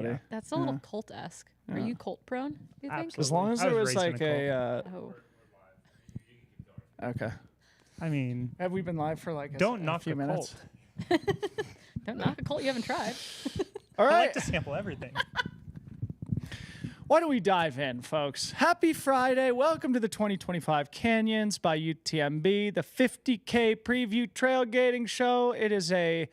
Yeah. That's a little cult-esque. Are you cult prone, do you think? Absolutely. As long as I there was was raised in like a Oh. okay. I mean, Have we been live for like don't a knock few a minutes? cult. Don't knock a cult you haven't tried. All I right. like to sample everything. Why don't we dive in, folks? Happy Friday. Welcome to the 2025 Canyons by UTMB, the 50K preview trailgating show. It is a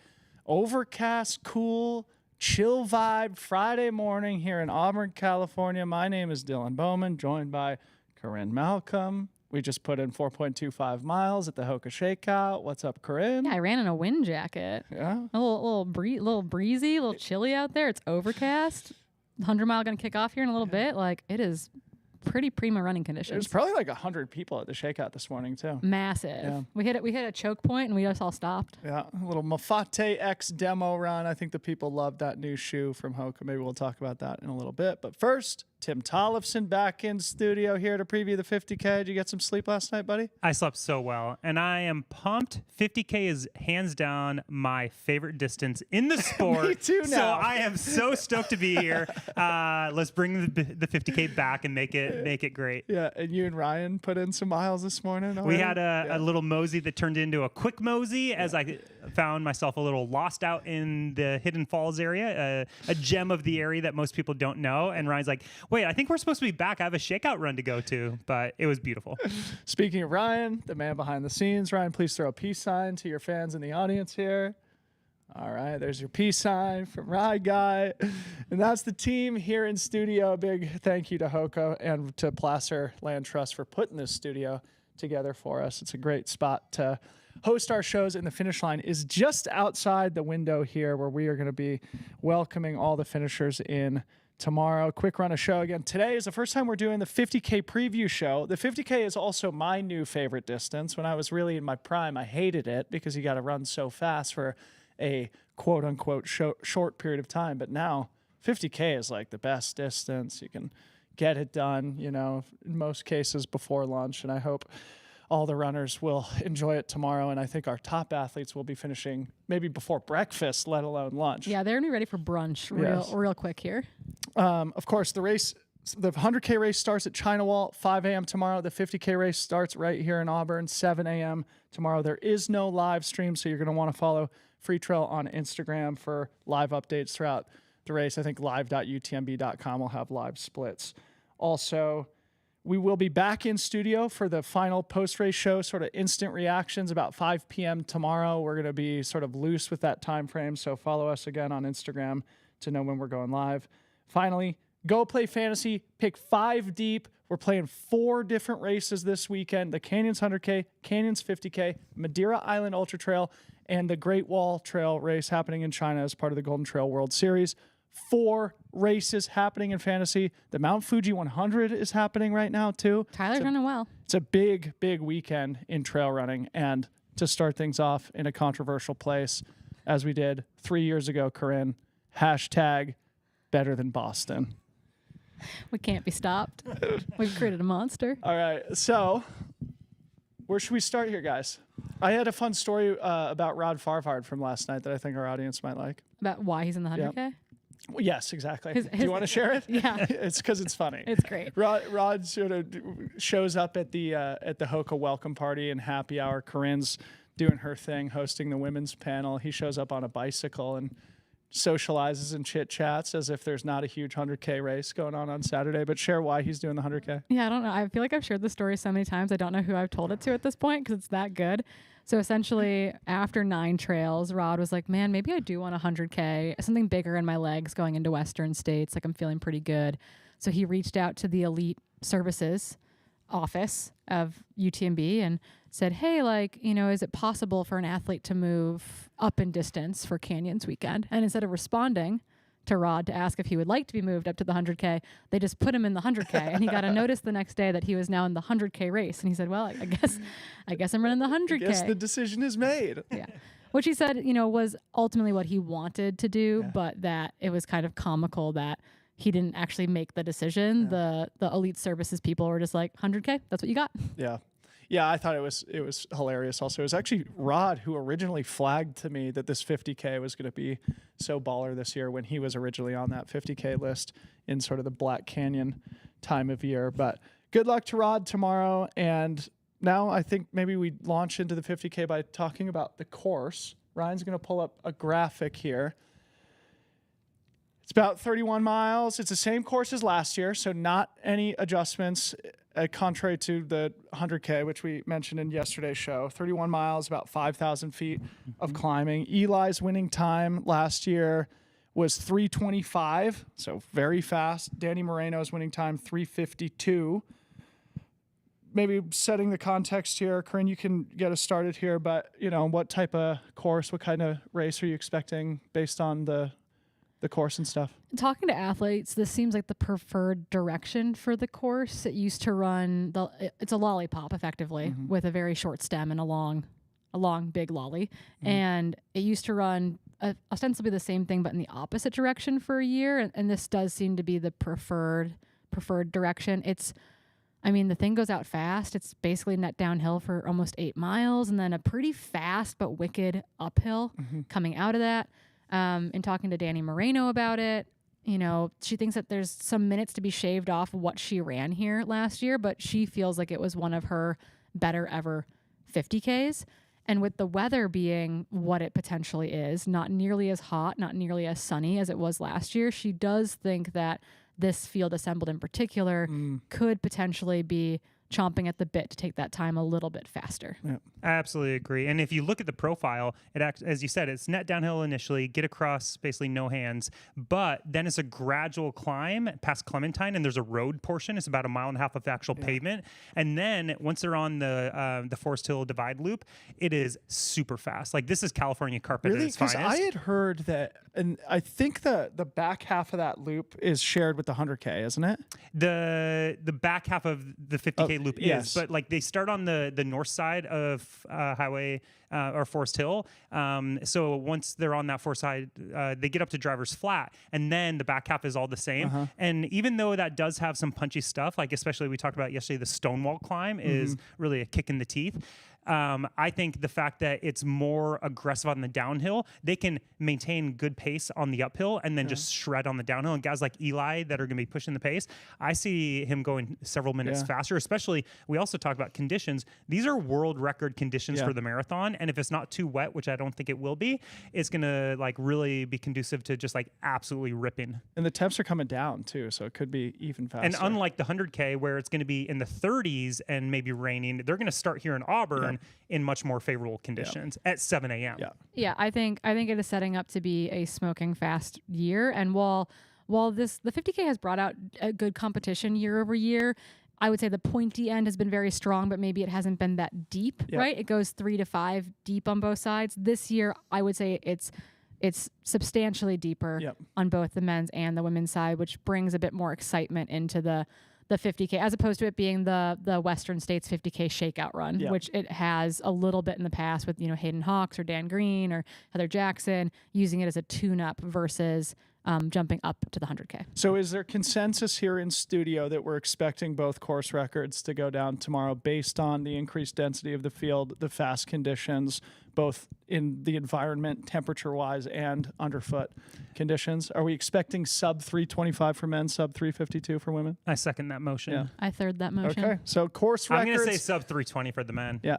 overcast, cool, chill vibe Friday morning here in Auburn, California. My name is Dylan Bowman, joined by Corrine Malcolm. We just put in 4.25 miles at the HOKA Shakeout. What's up, Corrine? Yeah, I ran in a wind jacket. Yeah. A little breezy, a little chilly out there. It's overcast. 100-mile going to kick off here in a little bit. Like, it is pretty prima running conditions. There's probably like 100 people at the Shakeout this morning, too. Massive. Yeah. We hit a choke point and we just all stopped. Yeah, a little Mafate X demo run. I think the people love that new shoe from HOKA. Maybe we'll talk about that in a little bit. But first, Tim Tollefson back in studio here to preview the 50K. Did you get some sleep last night, buddy? I slept so well, and I am pumped. 50K is hands down my favorite distance in the sport. Me too now. So I am so stoked to be here. Let's bring the 50K back and make it great. Yeah, and you and Ryan put in some miles this morning. We already? had a little mosey that turned into a quick mosey as I found myself a little lost out in the Hidden Falls area, a gem of the area that most people don't know. And Ryan's like, wait, I think we're supposed to be back. I have a shakeout run to go to, but it was beautiful. Speaking of Ryan, the man behind the scenes, Ryan, please throw a peace sign to your fans in the audience here. All right, there's your peace sign from Ride Guy. And that's the team here in studio. A big thank you to HOKA and to Placer Land Trust for putting this studio together for us. It's a great spot to host our shows, and the finish line is just outside the window here where we are going to be welcoming all the finishers in tomorrow. Quick run of show again. Today is the first time we're doing the 50K preview show. The 50K is also my new favorite distance. When I was really in my prime, I hated it because you got to run so fast for a quote unquote short period of time. But now 50K is like the best distance. You can get it done, you know, in most cases before lunch. And I hope all the runners will enjoy it tomorrow. And I think our top athletes will be finishing maybe before breakfast, let alone lunch. Yeah, they're going to be ready for brunch real quick here. Of course, the 100K race starts at China Wall, 5 a.m. tomorrow. The 50K race starts right here in Auburn, 7 a.m. tomorrow. There is no live stream, so you're going to want to follow Freetrail on Instagram for live updates throughout the race. I think live.utmb.com will have live splits. Also, we will be back in studio for the final post-race show, sort of instant reactions about 5 p.m. tomorrow. We're going to be sort of loose with that time frame, so follow us again on Instagram to know when we're going live. Finally, go play fantasy, pick 5 deep. We're playing 4 different races this weekend: the Canyons 100K, Canyons 50K, Madeira Island Ultra Trail, and the Great Wall Trail race happening in China as part of the Golden Trail World Series. 4 races happening in fantasy. The Mount Fuji 100 is happening right now, too. Tyler's running well. It's a big, big weekend in trail running. And to start things off in a controversial place, as we did 3 years ago, Corrine, hashtag better than Boston. We can't be stopped. We've created a monster. All right, so where should we start here, guys? I had a fun story about Rod Farvard from last night that I think our audience might like. About why he's in the 100K? Yep. Well, yes, exactly. His- Do you want to share it? Yeah. It's because it's funny. It's great. Rod sort of shows up at the HOKA welcome party and happy hour. Corinne's doing her thing, hosting the women's panel. He shows up on a bicycle and socializes and chit chats as if there's not a huge 100K race going on Saturday. But share why he's doing the 100K. Yeah, I don't know. I feel like I've shared this story so many times. I don't know who I've told it to at this point because it's that good. So essentially, after 9 trails, Rod was like, man, maybe I do want a 100K, something bigger in my legs going into Western states. Like, I'm feeling pretty good. So he reached out to the elite services office of UTMB and said, hey, like, you know, is it possible for an athlete to move up in distance for Canyons weekend? And instead of responding to Rod to ask if he would like to be moved up to the 100K, they just put him in the 100K, and he got a notice the next day that he was now in the 100K race. And he said, well, I guess I'm running the 100K. I guess the decision is made. Yeah. Which he said, you know, was ultimately what he wanted to do, but that it was kind of comical that he didn't actually make the decision. The elite services people were just like, 100K, that's what you got. Yeah. Yeah, I thought it was hilarious. Also, it was actually Rod who originally flagged to me that this 50K was going to be so baller this year when he was originally on that 50K list in sort of the Black Canyon time of year. But good luck to Rod tomorrow. And now I think maybe we launch into the 50K by talking about the course. Ryan's going to pull up a graphic here. It's about 31 miles. It's the same course as last year, so not any adjustments, contrary to the 100K, which we mentioned in yesterday's show. 31 miles, about 5,000 feet of climbing. Eli's winning time last year was 3:25, so very fast. Danny Moreno's winning time, 3:52. Maybe setting the context here, Corrine, you can get us started here, but, what type of course, what kind of race are you expecting based on the course and stuff? Talking to athletes, this seems like the preferred direction for the course. It used to run it's a lollipop effectively with a very short stem and a long big lolly. And it used to run ostensibly the same thing but in the opposite direction for a year, and this does seem to be the preferred direction. The thing goes out fast. It's basically net downhill for almost 8 miles and then a pretty fast but wicked uphill coming out of that. In talking to Danny Moreno about it, she thinks that there's some minutes to be shaved off what she ran here last year, but she feels like it was one of her better ever 50Ks. And with the weather being what it potentially is, not nearly as hot, not nearly as sunny as it was last year, she does think that this field assembled in particular could potentially be chomping at the bit to take that time a little bit faster. Yeah. I absolutely agree. And if you look at the profile, as you said, it's net downhill initially, get across basically no hands, but then it's a gradual climb past Clementine, and there's a road portion. It's about 1.5 miles of actual pavement. And then once they're on the Forest Hill Divide Loop, it is super fast. Like, this is California carpet at its finest. I had heard that, and I think the back half of that loop is shared with the 100K, isn't it? The back half of the 50K loop is, but like they start on the north side of highway or Forest Hill. So once they're on that forest side, they get up to Driver's Flat, and then the back half is all the same. And even though that does have some punchy stuff, like especially we talked about yesterday, the Stonewall climb is really a kick in the teeth. I think the fact that it's more aggressive on the downhill, they can maintain good pace on the uphill and then just shred on the downhill. And guys like Eli that are going to be pushing the pace, I see him going several minutes faster, especially we also talk about conditions. These are world record conditions for the marathon. And if it's not too wet, which I don't think it will be, it's going to like really be conducive to just like absolutely ripping. And the temps are coming down too, so it could be even faster. And unlike the 100K where it's going to be in the 30s and maybe raining, they're going to start here in Auburn in much more favorable conditions at 7 a.m. Yeah, I think it is setting up to be a smoking fast year. And while the 50K has brought out a good competition year over year, I would say the pointy end has been very strong, but maybe it hasn't been that deep, right? It goes 3 to 5 deep on both sides. This year, I would say it's substantially deeper on both the men's and the women's side, which brings a bit more excitement into the 50K, as opposed to it being the Western States 50K shakeout run, which it has a little bit in the past with, Hayden Hawks or Dan Green or Heather Jackson using it as a tune-up versus jumping up to the 100K. So is there consensus here in studio that we're expecting both course records to go down tomorrow based on the increased density of the field, the fast conditions, both in the environment, temperature-wise, and underfoot conditions? Are we expecting sub 325 for men, sub 352 for women? I second that motion. Yeah. I third that motion. Okay, so course records. I'm going to say sub 320 for the men. Yeah.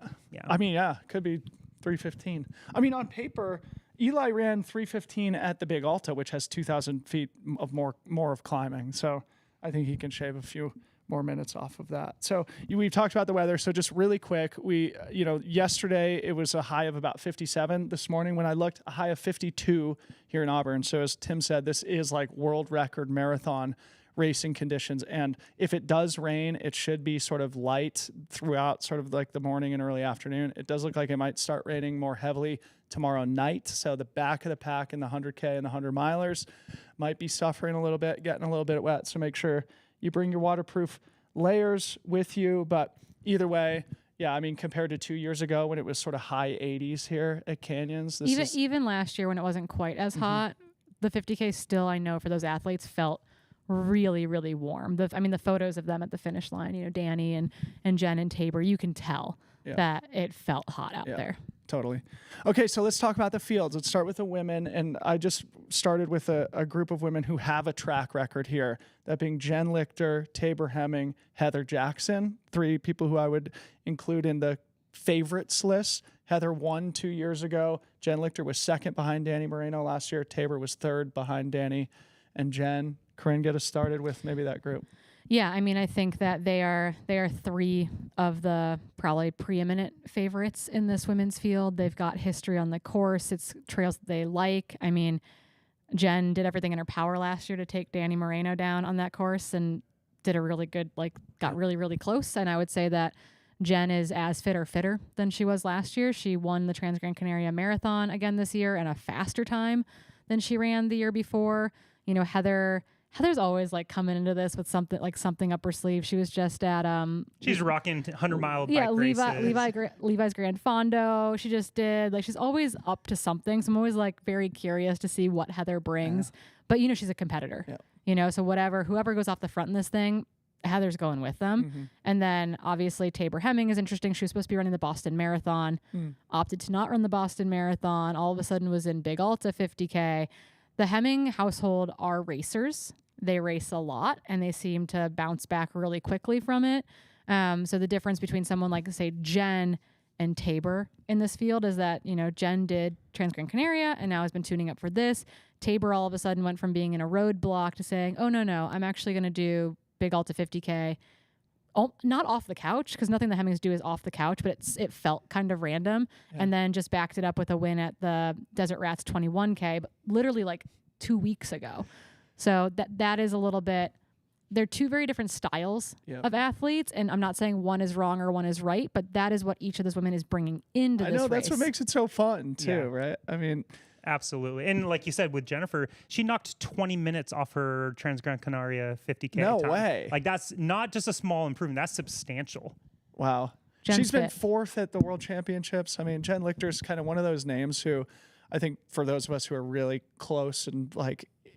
Could be 315. On paper, Eli ran 315 at the Big Alta, which has 2,000 feet of more of climbing. So I think he can shave a few more minutes off of that. So we've talked about the weather. So just really quick, yesterday it was a high of about 57. This morning when I looked, a high of 52 here in Auburn. So as Tim said, this is like world record marathon racing conditions. And if it does rain, it should be sort of light throughout sort of like the morning and early afternoon. It does look like it might start raining more heavily tomorrow night. So the back of the pack in the 100K and the 100 milers might be suffering a little bit, getting a little bit wet. So make sure you bring your waterproof layers with you. But either way, compared to 2 years ago when it was sort of high 80s here at Canyons. Even last year when it wasn't quite as hot, the 50K still, I know for those athletes, felt really, really warm. The photos of them at the finish line, you know, Danny and Jen and Tabor, you can tell that it felt hot out there. Totally. Okay, so let's talk about the fields. Let's start with the women. And I just started with a group of women who have a track record here, that being Jen Lichter, Tabor Hemming, Heather Jackson, 3 people who I would include in the favorites list. Heather won 2 years ago. Jen Lichter was second behind Danny Moreno last year. Tabor was third behind Danny and Jen. Corrine, get us started with maybe that group. Yeah, I mean, I think that they are 3 of the probably preeminent favorites in this women's field. They've got history on the course. It's trails that they like. I mean, Jen did everything in her power last year to take Danny Moreno down on that course and did a really good, got really, really close. And I would say that Jen is as fit or fitter than she was last year. She won the Trans Gran Canaria Marathon again this year in a faster time than she ran the year before. You know, Heather's always coming into this with something up her sleeve. She was just at she's rocking 100-mile bike races. Levi's Grand Fondo. She just did she's always up to something. So I'm always very curious to see what Heather brings. Yeah. But you know, she's a competitor. Yeah. You know, so whoever goes off the front in this thing, Heather's going with them. Mm-hmm. And then obviously Tabor Hemming is interesting. She was supposed to be running the Boston Marathon, opted to not run the Boston Marathon. All of a sudden was in Big Alta 50K. The Hemming household are racers. They race a lot, and they seem to bounce back really quickly from it. So the difference between someone like, say, Jen and Tabor in this field is that, you know, Jen did Trans Gran Canaria and now has been tuning up for this. Tabor all of a sudden went from being in a roadblock to saying, oh, no, I'm actually going to do Big Alta 50K. Oh, not off the couch, because nothing the Hemmings do is off the couch, but it felt kind of random. Yeah. And then just backed it up with a win at the Desert Rats 21K, but literally 2 weeks ago. So that is a little bit, they're 2 very different styles of athletes. And I'm not saying one is wrong or one is right, but that is what each of those women is bringing into this race. I know, that's what makes it so fun too, right? I mean, absolutely. And like you said, with Jennifer, she knocked 20 minutes off her Trans Gran Canaria 50K No time. way. That's not just a small improvement. That's substantial. Wow. She's been 4th at the World Championships. I mean, Jen Lichter's kind of one of those names who I think for those of us who are really close and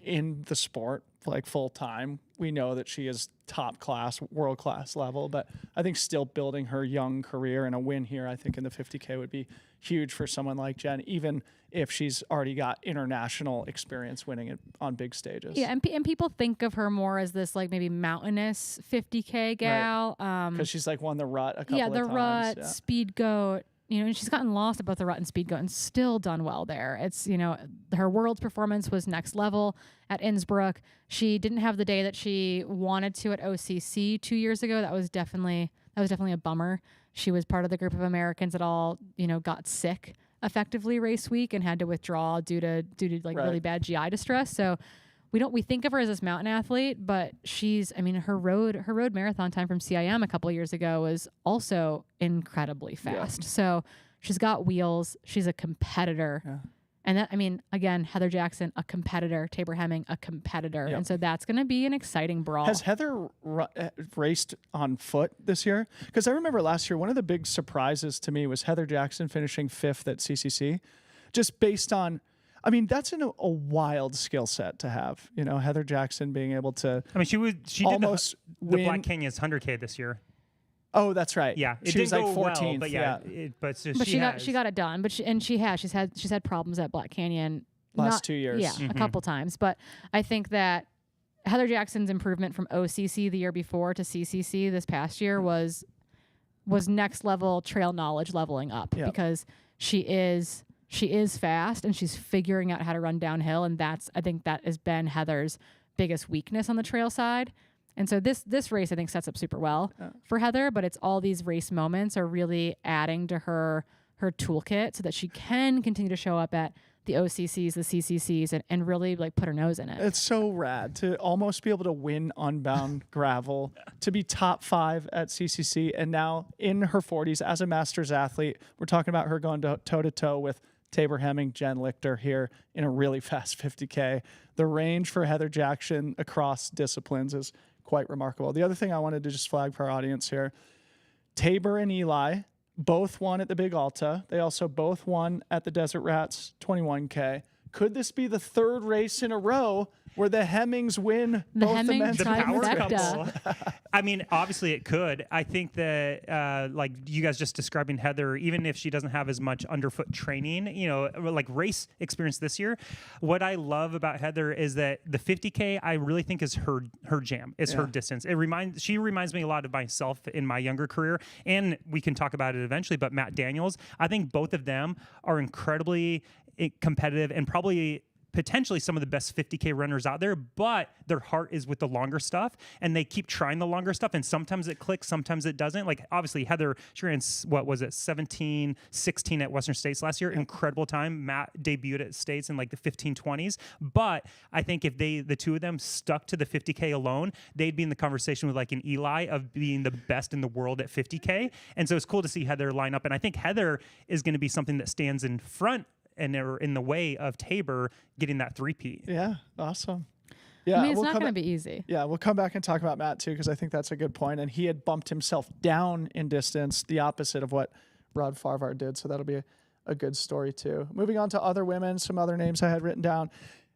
in the sport full time, we know that she is top class, world class level, but I think still building her young career, and a win here I think in the 50K would be huge for someone like Jen, even if she's already got international experience winning it on big stages. Yeah, and people think of her more as this maybe mountainous 50K gal, because she's won the Rut a couple of times. Yeah, the Rut, Speed Goat. You know, and she's gotten lost at both the Rut and Speed Goat and still done well there. It's, you know, her world's performance was next level at Innsbruck. She didn't have the day that she wanted to at OCC 2 years ago. That was definitely a bummer. She was part of the group of Americans that all, you know, got sick effectively race week and had to withdraw due to really bad GI distress. So we think of her as this mountain athlete, but her road marathon time from CIM a couple of years ago was also incredibly fast. Yeah. So she's got wheels. She's a competitor. Yeah. And that, again, Heather Jackson, a competitor, Tabor Hemming, a competitor. Yep. And so that's going to be an exciting brawl. Has Heather raced on foot this year? Because I remember last year, one of the big surprises to me was Heather Jackson finishing 5th at CCC, just based on, that's a wild skill set to have. You know, Heather Jackson being able to. She almost did the Black Canyon's 100K this year. Oh, that's right. Yeah, she was 14th. Well, but she got it done. But she's had problems at Black Canyon last 2 years. Yeah, a couple times. But I think that Heather Jackson's improvement from OCC the year before to CCC this past year was next level trail knowledge leveling up, because she is fast and she's figuring out how to run downhill, and I think that has been Heather's biggest weakness on the trail side. And so this race I think sets up super well for Heather, but it's all these race moments are really adding to her toolkit so that she can continue to show up at the OCCs, the CCCs, and really put her nose in it. It's so rad to almost be able to win Unbound gravel, to be top 5 at CCC, and now in her 40s as a Masters athlete. We're talking about her going toe-to-toe with Tabor Hemming, Jen Lichter here in a really fast 50K. The range for Heather Jackson across disciplines is quite remarkable. The other thing I wanted to just flag for our audience here, Tabor and Eli both won at the Big Alta. They also both won at the Desert Rats 21K. Could this be the third race in a row where the Hemmings win The both the Hemming men's The and power women's trifecta. couple. I mean, obviously it could. I think that, like you guys just describing Heather, even if she doesn't have as much underfoot training, like race experience this year, what I love about Heather is that the 50K, I really think is her jam, is her distance. She reminds me a lot of myself in my younger career, and we can talk about it eventually, but Matt Daniels, I think both of them are incredibly competitive and probably potentially some of the best 50K runners out there, but their heart is with the longer stuff, and they keep trying the longer stuff, and sometimes it clicks, sometimes it doesn't. Like, obviously, Heather, she ran, 17-16 at Western States last year. Incredible time. Matt debuted at States in like the 15-20s, but I think if the two of them stuck to the 50K alone, they'd be in the conversation with like an Eli of being the best in the world at 50K, and so it's cool to see Heather line up, and I think Heather is going to be something that stands in front and they're in the way of Tabor getting that three-peat. Yeah, awesome. Yeah, I mean, it's not going to be easy. Yeah, we'll come back and talk about Matt too, because I think that's a good point. And he had bumped himself down in distance, the opposite of what Rod Farvar did. So that'll be a good story too. Moving on to other women, some other names I had written down.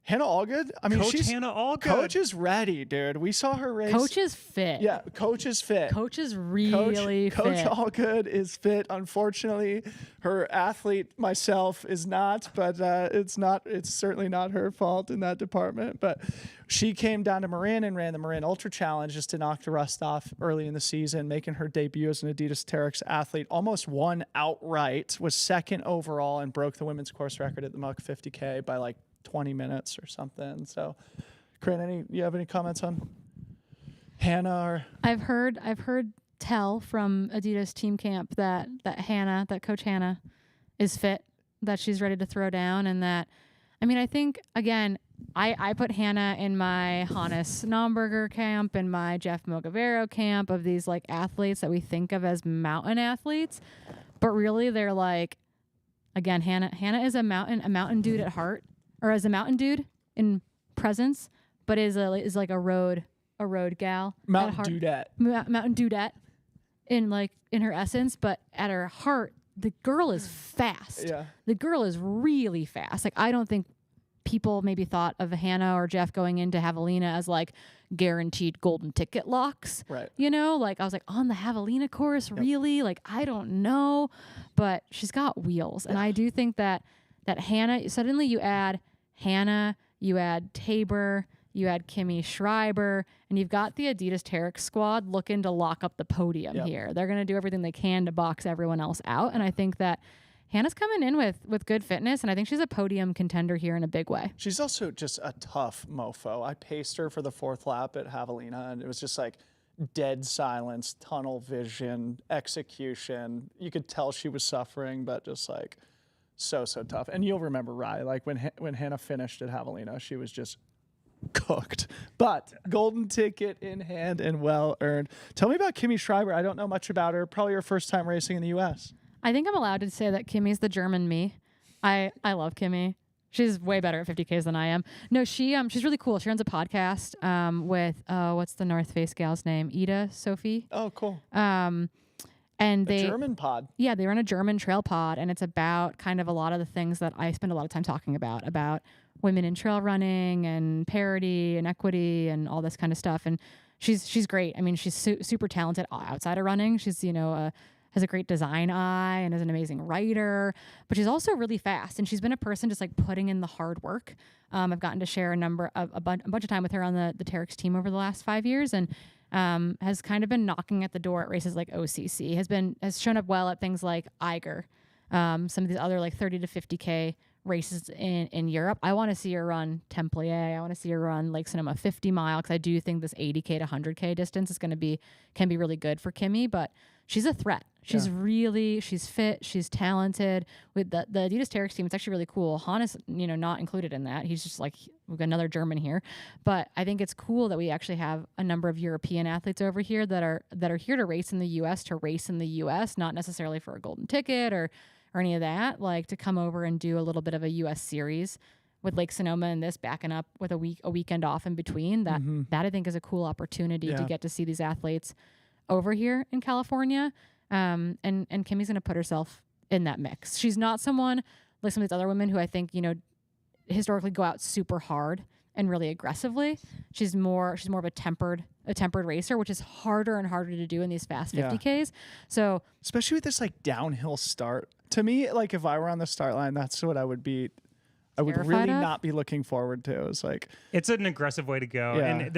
Hannah Allgood. I mean, Coach Hannah Allgood. Coach is ready, dude. We saw her race. Coach is fit. Yeah, Coach is fit. Coach is really fit. Coach Allgood is fit. Unfortunately, her athlete, myself, is not, but it's certainly not her fault in that department. But she came down to Marin and ran the Marin Ultra Challenge just to knock the rust off early in the season, making her debut as an Adidas Terex athlete. Almost won outright, was second overall, and broke the women's course record at the Muck 50K by like 20 minutes or something. So, Corrine, you have any comments on Hannah? Or I've heard tell from Adidas Team Camp that Coach Hannah is fit, that she's ready to throw down, and that, I mean, I think, again, I put Hannah in my Hannes Naumberger camp and my Jeff Mogavero camp of these like athletes that we think of as mountain athletes, but really they're like, again, Hannah is a mountain dude at heart, or as a mountain dude in presence, but is like a road gal. Mountain dudette. Mountain dudette in her essence, but at her heart, the girl is fast. Yeah. The girl is really fast. Like, I don't think people maybe thought of Hannah or Jeff going into Javelina as like guaranteed golden ticket locks. Right. Like I was like, on the Javelina course, really? Like, I don't know, but she's got wheels. And I do think that Hannah, suddenly you add Hannah, you add Tabor, you add Kimmy Schreiber, and you've got the Adidas Terex squad looking to lock up the podium here. They're going to do everything they can to box everyone else out. And I think that Hannah's coming in with good fitness, and I think she's a podium contender here in a big way. She's also just a tough mofo. I paced her for the 4th lap at Javelina, and it was just like dead silence, tunnel vision, execution. You could tell she was suffering, but just like so tough. And you'll remember, Rye, like when Hannah finished at Javelina, she was just cooked. But golden ticket in hand and well earned. Tell me about Kimmy Schreiber. I don't know much about her. Probably her first time racing in the U.S. I think I'm allowed to say that Kimmy's the German me. I love Kimmy. She's way better at 50Ks than I am. No, she's really cool. She runs a podcast with what's the North Face gal's name? Ida Sophie. Oh, cool. And they German pod. Yeah, they run a German trail pod, and it's about kind of a lot of the things that I spend a lot of time talking about women in trail running and parity and equity and all this kind of stuff. And she's great. I mean, she's super talented outside of running. She's has a great design eye and is an amazing writer, but she's also really fast. And she's been a person just like putting in the hard work. I've gotten to share a bunch of time with her on the Terex team over the last 5 years, and has kind of been knocking at the door at races like OCC, has shown up well at things like Eiger, some of these other like 30 to 50K races in Europe. I want to see her run Templier. I want to see her run Lake Sonoma 50 mile, because I do think this 80K to 100K distance can be really good for Kimmy, but she's a threat. She's fit. She's talented. With the Adidas Terex team, it's actually really cool. Hannes, not included in that. He's just like, we've got another German here. But I think it's cool that we actually have a number of European athletes over here that are here to race in the U.S., not necessarily for a golden ticket or any of that, like to come over and do a little bit of a U.S. series with Lake Sonoma and this backing up with a weekend off in between. That I think is a cool opportunity to get to see these athletes over here in California. And Kimmy's going to put herself in that mix. She's not someone like some of these other women who I think, historically go out super hard and really aggressively. She's more of a tempered racer, which is harder and harder to do in these fast 50Ks. So especially with this like downhill start. To me, like if I were on the start line, that's what I would be. I would really not be looking forward to. It's like it's an aggressive way to go. Yeah. And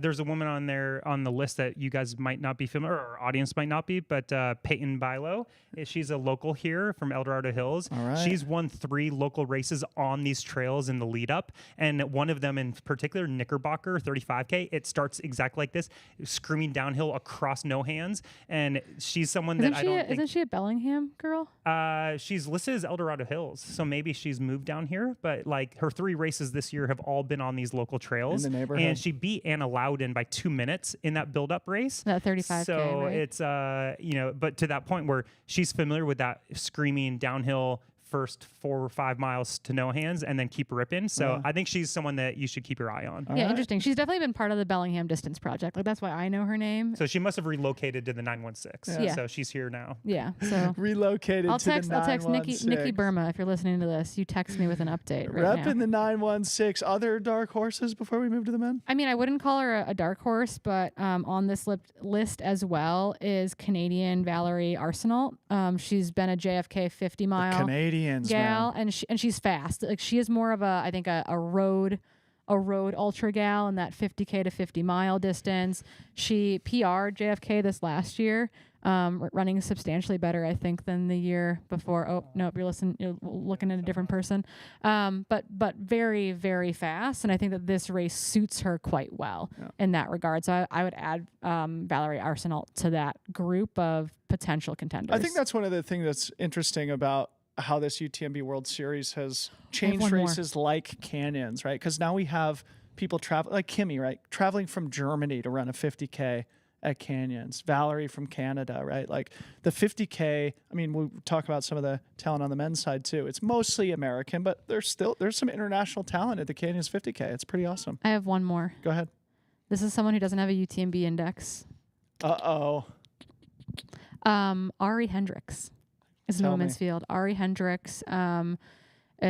there's a woman on there on the list that you guys might not be familiar, or our audience might not be, but Peyton Bilo. She's a local here from El Dorado Hills. All right. She's won 3 local races on these trails in the lead up, and one of them in particular, Knickerbocker 35K. It starts exactly like this, screaming downhill across no hands, and she's someone that isn't she a Bellingham girl? She's listed as El Dorado Hills, so maybe she's moved down here, but like her 3 races this year have all been on these local trails. In the neighborhood. And she beat Anna Loudon by 2 minutes in that build-up race. That 35K, so right? it's but to that point where she's familiar with that screaming downhill first 4 or 5 miles to no hands and then keep ripping. So I think she's someone that you should keep your eye on. Interesting. She's definitely been part of the Bellingham Distance Project. Like that's why I know her name. So she must have relocated to the 916. Yeah. So she's here now. Yeah. So relocated I'll to text the 916. Nikki Burma if you're listening to this. You text me with an update right now. Repping the 916. Other dark horses before we move to the men? I mean, I wouldn't call her a dark horse, but on this list as well is Canadian Valerie Arsenault. She's been a JFK 50 mile The Canadians, gal, man. and she's fast. Like she is more of I think a road ultra gal in that 50K to 50 mile distance. She PR'd JFK this last year, running substantially better, I think, than the year before. Oh, no, you're looking at a different person. But very, very fast. And I think that this race suits her quite well in that regard. So I would add Valerie Arsenault to that group of potential contenders. I think that's one of the things that's interesting about how this UTMB World Series has changed races like canyons, right? Because now we have people travel, like Kimmy, right? Traveling from Germany to run a 50K at canyons. Valerie from Canada, right? Like the 50K, I mean, we'll talk about some of the talent on the men's side too. It's mostly American, but there's some international talent at the Canyons 50K. It's pretty awesome. I have one more. Go ahead. This is someone who doesn't have a UTMB index. Uh-oh. Ari Hendricks is in the women's field. Ari Hendricks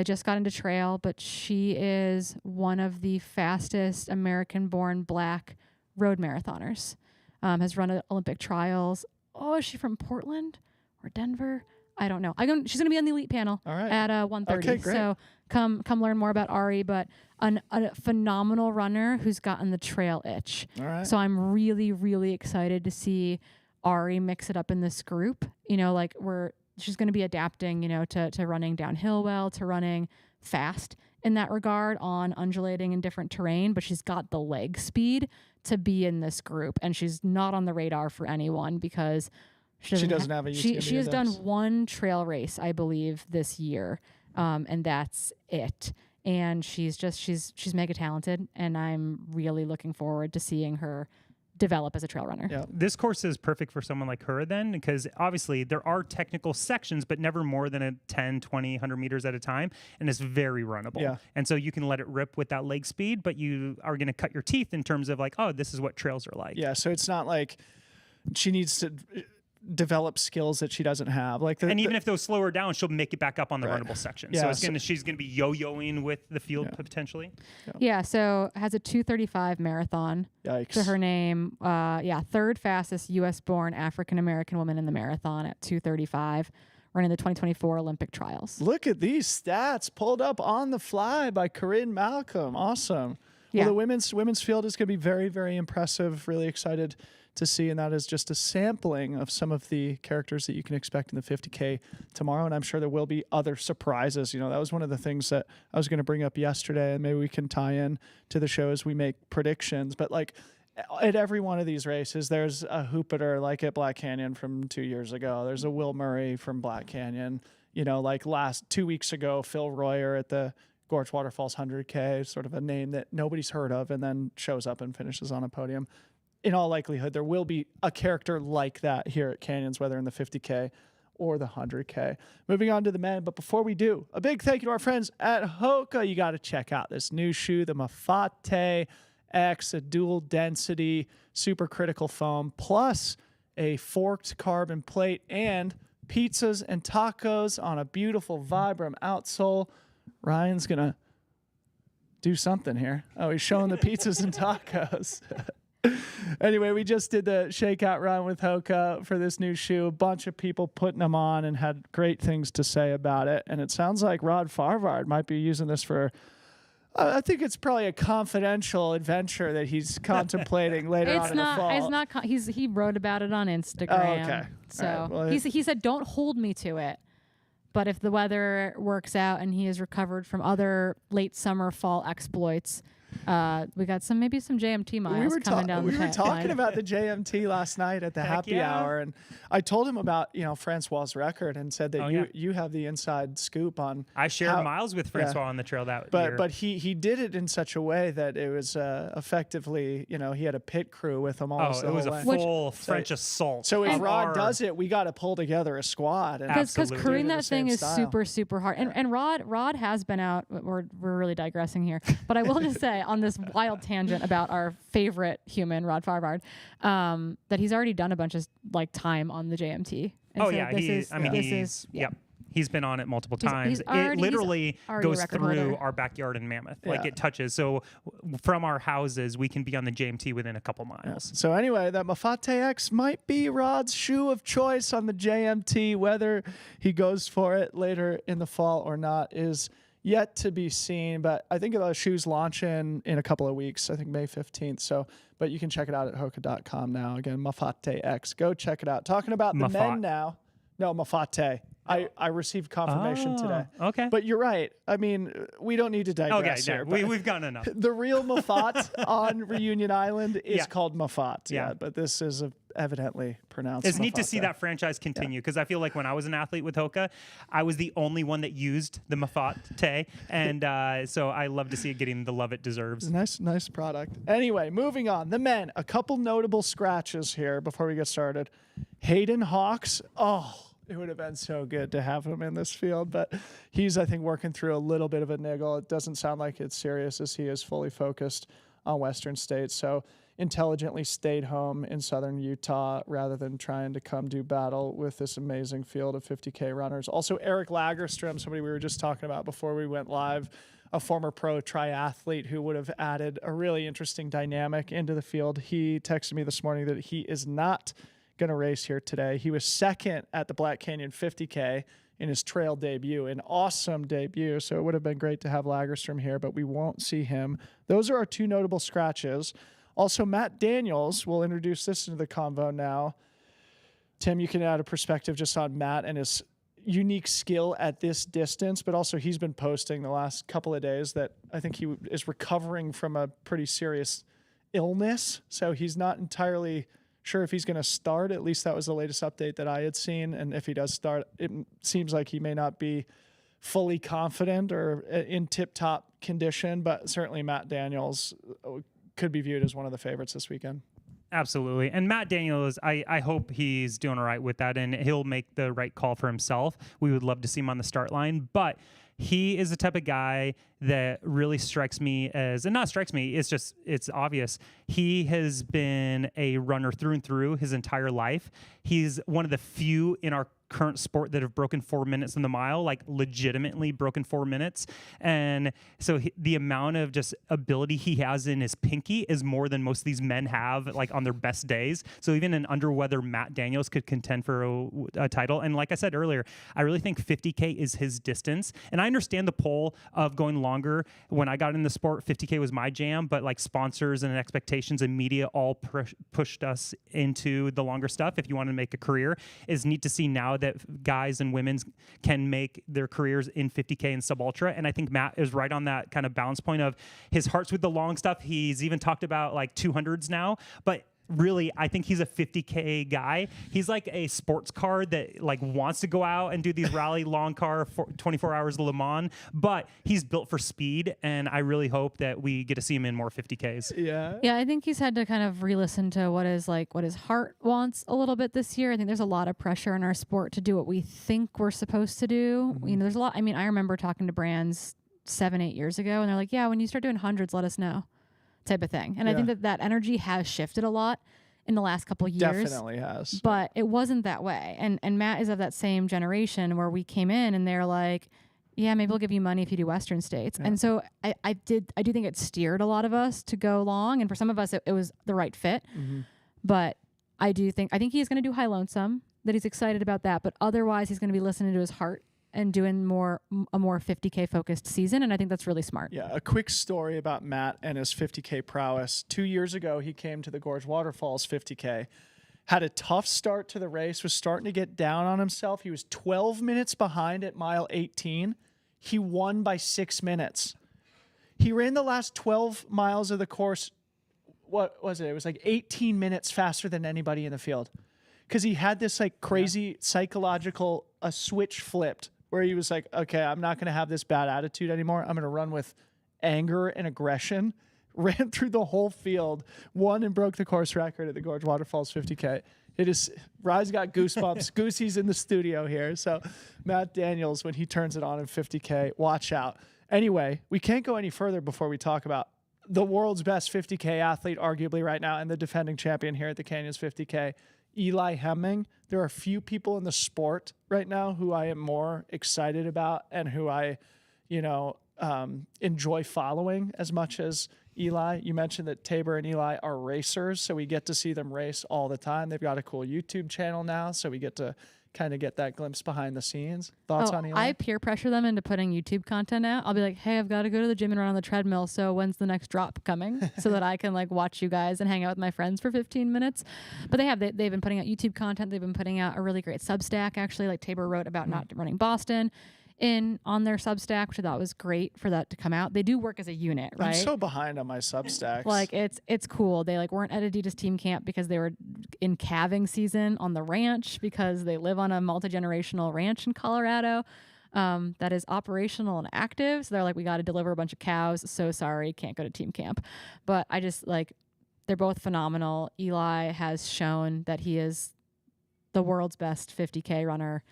just got into trail, but she is one of the fastest American-born Black road marathoners. Has run Olympic trials. Oh, is she from Portland or Denver? I don't know. She's going to be on the elite panel at 1:30. Okay, great. So come learn more about Ari, but a phenomenal runner who's gotten the trail itch. All right. So I'm really, really excited to see Ari mix it up in this group. You know, like she's going to be adapting, you know, to running downhill well, to running fast in that regard on undulating and different terrain, but she's got the leg speed to be in this group, and she's not on the radar for anyone because she doesn't have a UTMB She has done one trail race, I believe, this year, and that's it. And she's mega talented, and I'm really looking forward to seeing her develop as a trail runner. Yeah. This course is perfect for someone like her then, because obviously there are technical sections, but never more than a 10, 20, 100 meters at a time. And it's very runnable. Yeah. And so you can let it rip with that leg speed, but you are going to cut your teeth in terms of like, oh, this is what trails are like. Yeah. So it's not like she needs to develop skills that she doesn't have. And even if those slow her down, she'll make it back up on the runnable section. Yeah, so she's gonna be yo-yoing with the field potentially. Yeah, so has a 2:35 marathon to her name. Third fastest U.S. born African American woman in the marathon at 2:35, running the 2024 Olympic trials. Look at these stats pulled up on the fly by Corrine Malcolm. Awesome. Yeah. Well, the women's field is going to be very, very impressive. Really excited to see, and that is just a sampling of some of the characters that you can expect in the 50K tomorrow, and I'm sure there will be other surprises. You know, that was one of the things that I was going to bring up yesterday, and maybe we can tie in to the show as we make predictions. But like at every one of these races, there's a Hoopater like at Black Canyon from 2 years ago. There's a Will Murray from Black Canyon. You know, like 2 weeks ago, Phil Royer at the Gorge Waterfalls 100K, sort of a name that nobody's heard of, and then shows up and finishes on a podium. In all likelihood, there will be a character like that here at Canyons, whether in the 50K or the 100K. Moving on to the men, but before we do, a big thank you to our friends at HOKA. You got to check out this new shoe, the Mafate X, a dual density, supercritical foam, plus a forked carbon plate and pizzas and tacos on a beautiful Vibram outsole. Ryan's going to do something here. Oh, he's showing the pizzas and tacos. Anyway, we just did the shakeout run with HOKA for this new shoe. A bunch of people putting them on and had great things to say about it. And it sounds like Rod Farvard might be using this for, I think it's probably a confidential adventure that he's contemplating later on in the fall. It's not. He wrote about it on Instagram. Oh, okay. So All right, well, he said, "Don't hold me to it." But if the weather works out and he has recovered from other late summer, fall exploits, we got maybe some JMT miles coming down the pipeline. We were talking about the JMT last night at the happy hour, and I told him about Francois' record and said that you have the inside scoop on. I shared miles with Francois on the trail that year. But he did it in such a way that it was effectively, he had a pit crew with him almost the whole way. It was a full French assault. So if Rod does it, we got to pull together a squad. Because Corrine, that thing is super, super hard. And Rod has been out. We're really digressing here, but I will just say on this wild tangent about our favorite human, Rod Farvard, that he's already done a bunch of time on the JMT. And he's been on it multiple times. It literally goes through our backyard in Mammoth. Like it touches. So from our houses, we can be on the JMT within a couple miles. So anyway, that Mafate X might be Rod's shoe of choice on the JMT. Whether he goes for it later in the fall or not is yet to be seen, but I think the shoe's launching in a couple of weeks. I think May 15th. So, but you can check it out at hoka.com now. Again, Mafate X. Go check it out. Talking about the men now. No, Mafate. I received confirmation today. Okay. But you're right. I mean, we don't need to digress here. We've gotten enough. The real Mafate on Reunion Island is called Mafate. Yeah, but this is evidently pronounced It's Mafate. neat to see that franchise continue because I feel like when I was an athlete with HOKA, I was the only one that used the Mafate, and so I love to see it getting the love it deserves. Nice product. Anyway, moving on. The men, a couple notable scratches here before we get started. Hayden Hawks. It would have been so good to have him in this field, but he's, I think, working through a little bit of a niggle. It doesn't sound like it's serious as he is fully focused on Western States. So intelligently stayed home in southern Utah rather than trying to come do battle with this amazing field of 50K runners. Also, Eric Lagerstrom, somebody we were just talking about before we went live, a former pro triathlete who would have added a really interesting dynamic into the field. He texted me this morning that he is not going to race here today. He was second at the Black Canyon 50K in his trail debut, an awesome debut. So it would have been great to have Lagerstrom here, but we won't see him. Those are our two notable scratches. Also, Matt Daniels, we'll introduce this into the convo now. Tim, you can add a perspective just on Matt and his unique skill at this distance, but also he's been posting the last couple of days that I think he is recovering from a pretty serious illness. So he's not entirely sure if he's going to start. At least that was the latest update that I had seen. And if he does start, it seems like he may not be fully confident or in tip-top condition, but certainly Matt Daniels could be viewed as one of the favorites this weekend. Absolutely. And Matt Daniels, I hope he's doing all right with that and he'll make the right call for himself. We would love to see him on the start line, but he is the type of guy that really strikes me as, and not strikes me, it's obvious. He has been a runner through and through his entire life. He's one of the few in our current sport that have broken 4 minutes in the mile, like legitimately broken 4 minutes. And so the amount of just ability he has in his pinky is more than most of these men have like on their best days. So even an underweather Matt Daniels could contend for a title. And like I said earlier, I really think 50K is his distance. And I understand the pull of going longer. When I got in the sport, 50K was my jam, but like sponsors and expectations and media all pushed us into the longer stuff. If you want to make a career, it's neat to see now that guys and women can make their careers in 50K and sub ultra. And I think Matt is right on that kind of balance point of his heart's with the long stuff. He's even talked about like 200s now, but really, I think he's a 50K guy. He's like a sports car that like wants to go out and do these rally long car 24 hours Le Mans, but he's built for speed. And I really hope that we get to see him in more 50Ks. Yeah. I think he's had to kind of re-listen to what his heart wants a little bit this year. I think there's a lot of pressure in our sport to do what we think we're supposed to do. Mm-hmm. You know, there's a lot. I mean, I remember talking to brands 7-8 years ago and they're like, yeah, when you start doing hundreds, let us know. Type of thing. And I think that energy has shifted a lot in the last couple of years. Definitely has. But it wasn't that way. And Matt is of that same generation where we came in and they're like, yeah, maybe we'll give you money if you do Western states. Yeah. And so I do think it steered a lot of us to go long. And for some of us, it was the right fit. Mm-hmm. But I think he's going to do High Lonesome, that he's excited about that. But otherwise, he's going to be listening to his heart and doing a more 50K focused season. And I think that's really smart. Yeah, a quick story about Matt and his 50K prowess. 2 years ago, he came to the Gorge Waterfalls 50K, had a tough start to the race, was starting to get down on himself. He was 12 minutes behind at mile 18. He won by 6 minutes. He ran the last 12 miles of the course. What was it? It was like 18 minutes faster than anybody in the field. Because he had this like crazy psychological switch flipped where he was like, okay, I'm not going to have this bad attitude anymore. I'm going to run with anger and aggression. Ran through the whole field, won and broke the course record at the Gorge Waterfalls 50K. It is, Rise got goosebumps. Goosey's in the studio here. So Matt Daniels, when he turns it on in 50K, watch out. Anyway, we can't go any further before we talk about the world's best 50K athlete, arguably right now, and the defending champion here at the Canyons 50K, Eli Hemming. There are a few people in the sport right now who I am more excited about and who I, enjoy following as much as Eli. You mentioned that Tabor and Eli are racers, so we get to see them race all the time. They've got a cool YouTube channel now, so we get to kind of get that glimpse behind the scenes. Thoughts on Eli? I peer pressure them into putting YouTube content out. I'll be like, hey, I've got to go to the gym and run on the treadmill, so when's the next drop coming? So that I can like watch you guys and hang out with my friends for 15 minutes. But they've been putting out YouTube content. They've been putting out a really great Substack, actually, like Tabor wrote about not running Boston on their Substack, which I thought was great for that to come out. They do work as a unit, right? I'm so behind on my Substacks. Like it's cool. They like weren't at Adidas team camp because they were in calving season on the ranch because they live on a multi-generational ranch in Colorado that is operational and active. So they're like, we got to deliver a bunch of cows. So sorry, can't go to team camp. But I just like, they're both phenomenal. Eli has shown that he is the world's best 50K runner,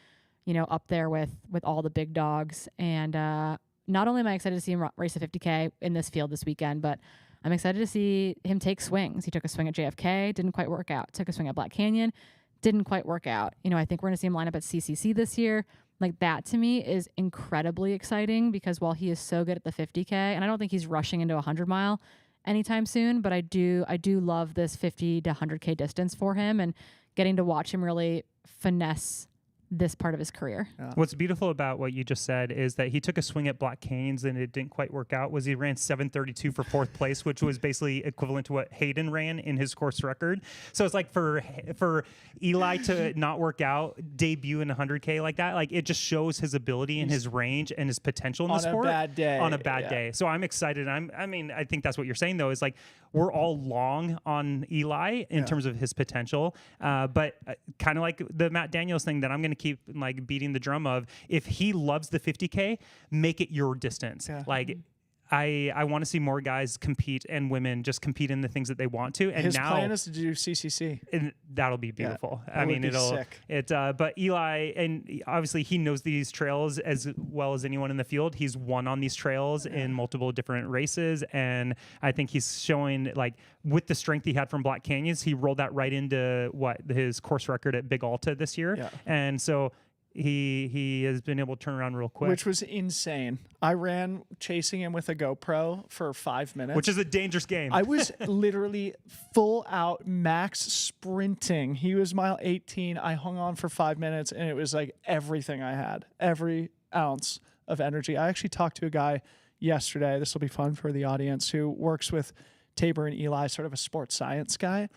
up there with all the big dogs. And not only am I excited to see him race a 50K in this field this weekend, but I'm excited to see him take swings. He took a swing at JFK, didn't quite work out. Took a swing at Black Canyon, didn't quite work out. I think we're going to see him line up at CCC this year. Like that to me is incredibly exciting because while he is so good at the 50K, and I don't think he's rushing into 100 mile anytime soon, but I do love this 50 to 100K distance for him and getting to watch him really finesse this part of his career. What's beautiful about what you just said is that he took a swing at Black Canyons and it didn't quite work out. He ran 7:32 for fourth place, which was basically equivalent to what Hayden ran in his course record. So it's like for Eli to not work out, debut in 100K like that, like it just shows his ability and his range and his potential in the sport. On a bad day. On a bad day. So I'm excited. I think that's what you're saying though, is like we're all long on Eli in terms of his potential. But kind of like the Matt Daniels thing that I'm going to keep like beating the drum of, if he loves the 50K, make it your distance. Like I want to see more guys compete and women just compete in the things that they want to. And his now plan is to do CCC. And that'll be beautiful. Yeah, I mean, it'll sick. But Eli, and obviously he knows these trails as well as anyone in the field. He's won on these trails in multiple different races. And I think he's showing like with the strength he had from Black Canyons, he rolled that right into his course record at Big Alta this year. Yeah. And so he has been able to turn around real quick, which was insane. I ran chasing him with a GoPro for 5 minutes, which is a dangerous game. I was literally full out max sprinting. He was mile 18. I hung on for 5 minutes, and it was like everything I had, every ounce of energy. I actually talked to a guy yesterday. This will be fun for the audience, who works with Tabor and Eli, sort of a sports science guy.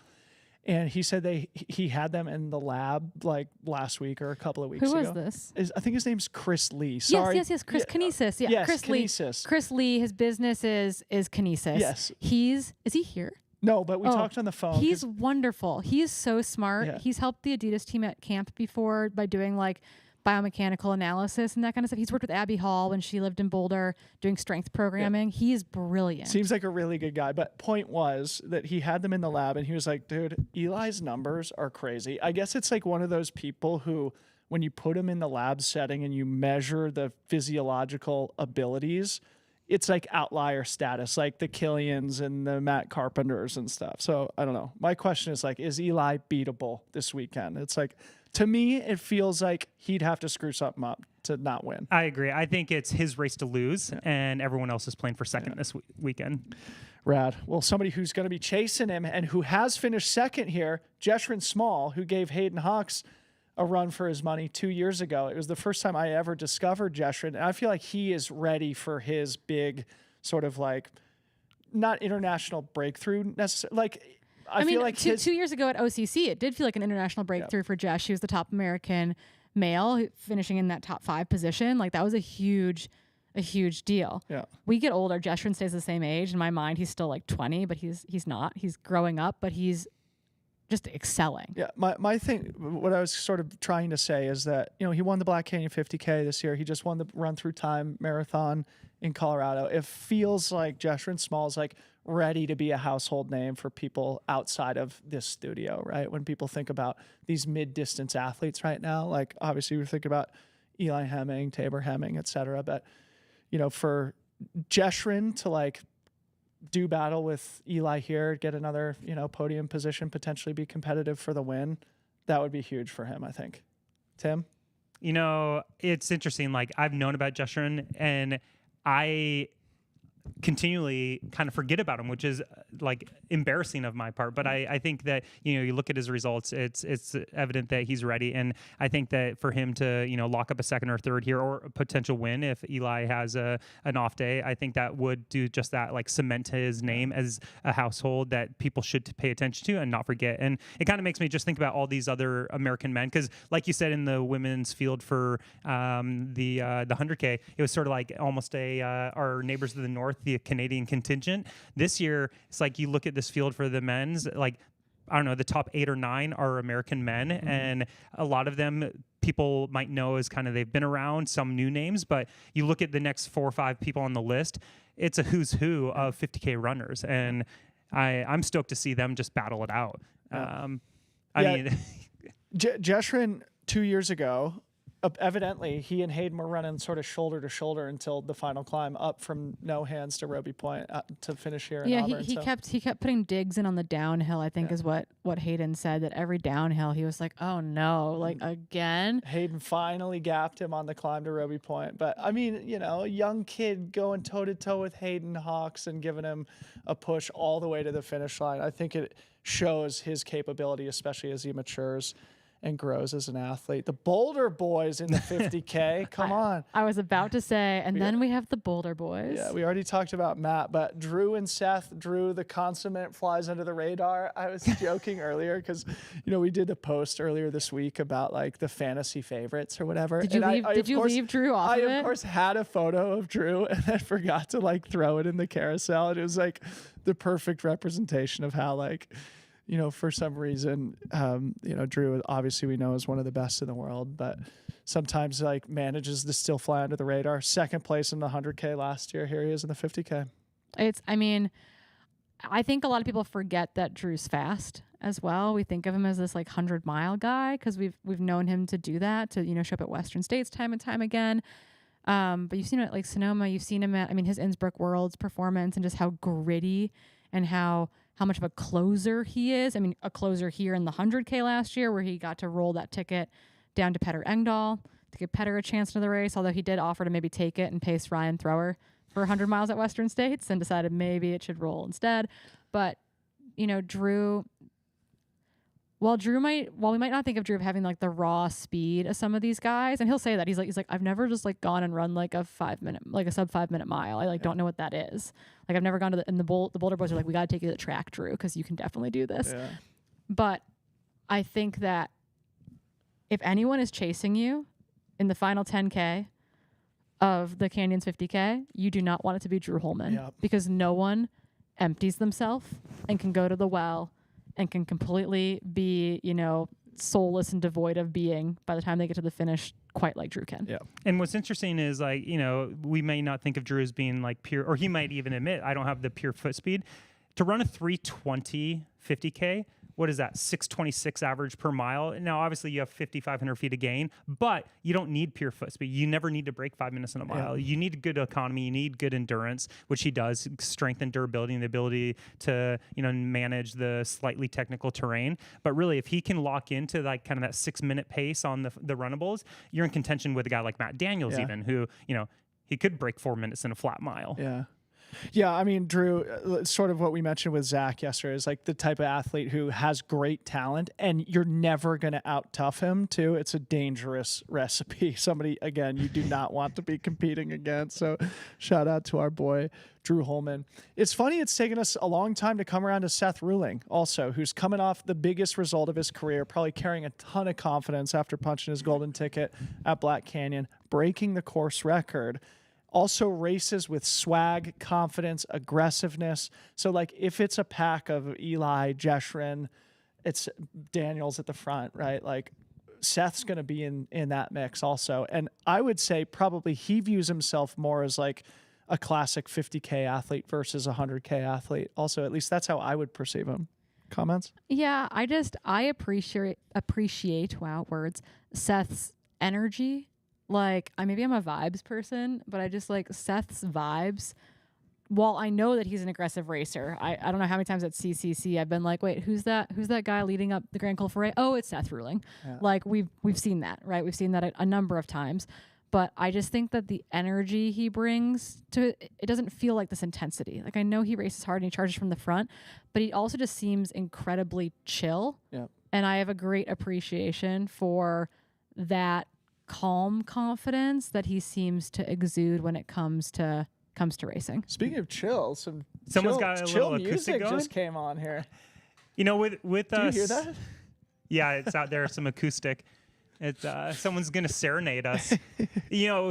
And he said he had them in the lab like last week or a couple of weeks ago. Who was this? I think his name's Chris Lee. Sorry. Yes. Chris Kinesis. Yeah, yes, Chris Kinesis. Lee. Chris Lee. His business is Kinesis. Yes. Is he here? No, but we talked on the phone. He's wonderful. He's so smart. Yeah. He's helped the Adidas team at camp before by doing like biomechanical analysis and that kind of stuff. He's worked with Abby Hall when she lived in Boulder doing strength programming. Yeah. He is brilliant. Seems like a really good guy. But point was that he had them in the lab and he was like, dude, Eli's numbers are crazy. I guess it's like one of those people who, when you put him in the lab setting and you measure the physiological abilities, it's like outlier status, like the Killians and the Matt Carpenters and stuff. So I don't know. My question is like, is Eli beatable this weekend? It's like, to me, it feels like he'd have to screw something up to not win. I agree. I think it's his race to lose, and everyone else is playing for second this weekend. Rad. Well, somebody who's going to be chasing him and who has finished second here, Jeshrin Small, who gave Hayden Hawks a run for his money 2 years ago. It was the first time I ever discovered Jeshrin, and I feel like he is ready for his big sort of like, not international breakthrough necessarily. Like, I feel like 2 years ago at OCC, it did feel like an international breakthrough for Jesh. He was the top American male finishing in that top 5 position. Like, that was a huge deal. Yeah. We get older. Jeshrin stays the same age. In my mind, he's still like 20, but he's not. He's growing up, but he's just excelling. Yeah, my thing, what I was sort of trying to say is that, you know, he won the Black Canyon 50K this year. He just won the Run Through Time marathon in Colorado. It feels like Jeshrin Small is like ready to be a household name for people outside of this studio, right? When people think about these mid-distance athletes right now, like obviously we think about Eli Hemming, Tabor Hemming, et cetera. But, you know, for Jeshrin to like do battle with Eli here, get another, you know, podium position, potentially be competitive for the win, that would be huge for him, I think. Tim? You know, it's interesting. Like, I've known about Jeshrin, and I continually kind of forget about him, which is like embarrassing of my part. But I think that, you know, you look at his results, it's evident that he's ready. And I think that for him to, you know, lock up a second or third here, or a potential win if Eli has an off day, I think that would do just that, like cement his name as a household that people should pay attention to and not forget. And it kind of makes me just think about all these other American men, because like you said, in the women's field for the 100K, it was sort of like almost our neighbors to the north, the Canadian contingent. This year, it's like you look at this field for the men's, like, I don't know, the top 8 or 9 are American men, and a lot of them people might know as kind of they've been around, some new names, but you look at the next 4 or 5 people on the list, it's a who's who of 50K runners, and I'm stoked to see them just battle it out. I mean, Jeshrin 2 years ago, evidently he and Hayden were running sort of shoulder to shoulder until the final climb up from No Hands to Roby Point to finish here in Auburn. He kept putting digs in on the downhill, I think is what Hayden said, that every downhill he was like, oh no, like again. Hayden finally gapped him on the climb to Roby Point. But I mean, you know, a young kid going toe to toe with Hayden Hawks and giving him a push all the way to the finish line. I think it shows his capability, especially as he matures and grows as an athlete. The Boulder Boys in the 50K. Come on. I was about to say, and then we have the Boulder Boys. Yeah, we already talked about Matt, but Drew and Seth. Drew, the consummate, flies under the radar. I was joking earlier because, you know, we did a post earlier this week about like the fantasy favorites or whatever. Did you leave Drew off of it? I, of course, had a photo of Drew and then forgot to like throw it in the carousel. And it was like the perfect representation of how like, you know, for some reason, you know, Drew, obviously we know is one of the best in the world, but sometimes like manages to still fly under the radar. Second place in the 100K last year. Here he is in the 50K. I think a lot of people forget that Drew's fast as well. We think of him as this like 100-mile guy because we've known him to do that, to, you know, show up at Western States time and time again. But you've seen him at like Sonoma. You've seen him at, his Innsbruck Worlds performance and just how gritty and how much of a closer he is. A closer here in the 100K last year where he got to roll that ticket down to Petter Engdahl to give Petter a chance to the race, although he did offer to maybe take it and pace Ryan Thrower for 100 miles at Western States and decided maybe it should roll instead. But, you know, Drew, while we might not think of Drew of having like the raw speed of some of these guys, and he'll say that he's like I've never just like gone and run like a sub 5 minute mile. I don't know what that is. Like I've never gone to the Boulder Boys are like, we got to take you to the track, Drew, because you can definitely do this. Yeah. But I think that if anyone is chasing you in the final 10K of the Canyons 50K, you do not want it to be Drew Holman, because no one empties themselves and can go to the well and can completely be, you know, soulless and devoid of being by the time they get to the finish, quite like Drew can. Yeah. And what's interesting is, like, you know, we may not think of Drew as being like pure, or he might even admit, I don't have the pure foot speed. To run a 3:20 50K what is that, 626 average per mile. Now, obviously, you have 5,500 feet of gain, but you don't need pure foot speed. You never need to break 5 minutes in a mile. You need good economy. You need good endurance, which he does, strength and durability and the ability to, manage the slightly technical terrain. But really, if he can lock into like kind of that 6 minute pace on the runnables, you're in contention with a guy like Matt Daniels, even who, he could break 4 minutes in a flat mile. Yeah. Yeah, I mean, Drew, sort of what we mentioned with Zach yesterday is like the type of athlete who has great talent and you're never going to out-tough him too. It's a dangerous recipe. Somebody, again, you do not want to be competing against. So shout out to our boy, Drew Holman. It's funny, it's taken us a long time to come around to Seth Ruling also, who's coming off the biggest result of his career, probably carrying a ton of confidence after punching his golden ticket at Black Canyon, breaking the course record. Also races with swag, confidence, aggressiveness. So, like, if it's a pack of Eli, Jeshrin, it's Daniels at the front, right? Like, Seth's going to be in that mix also. And I would say probably he views himself more as, like, a classic 50K athlete versus a 100K athlete. Also, at least that's how I would perceive him. Comments? Yeah, I appreciate, wow, words, Seth's energy. Like, maybe I'm a vibes person, but I just like Seth's vibes. While I know that he's an aggressive racer, I don't know how many times at CCC I've been like, wait, who's that guy leading up the Grand Col Ferret? Oh, it's Seth Ruling. Yeah. Like we've seen that, right? We've seen that a number of times. But I just think that the energy he brings to it doesn't feel like this intensity. Like, I know he races hard and he charges from the front, but he also just seems incredibly chill. Yeah. And I have a great appreciation for that calm confidence that he seems to exude when it comes to racing. Speaking of chill, someone's got a chill little acoustic going. Just came on here. With Do you hear that? Yeah, it's out there, some acoustic. It's someone's gonna serenade us.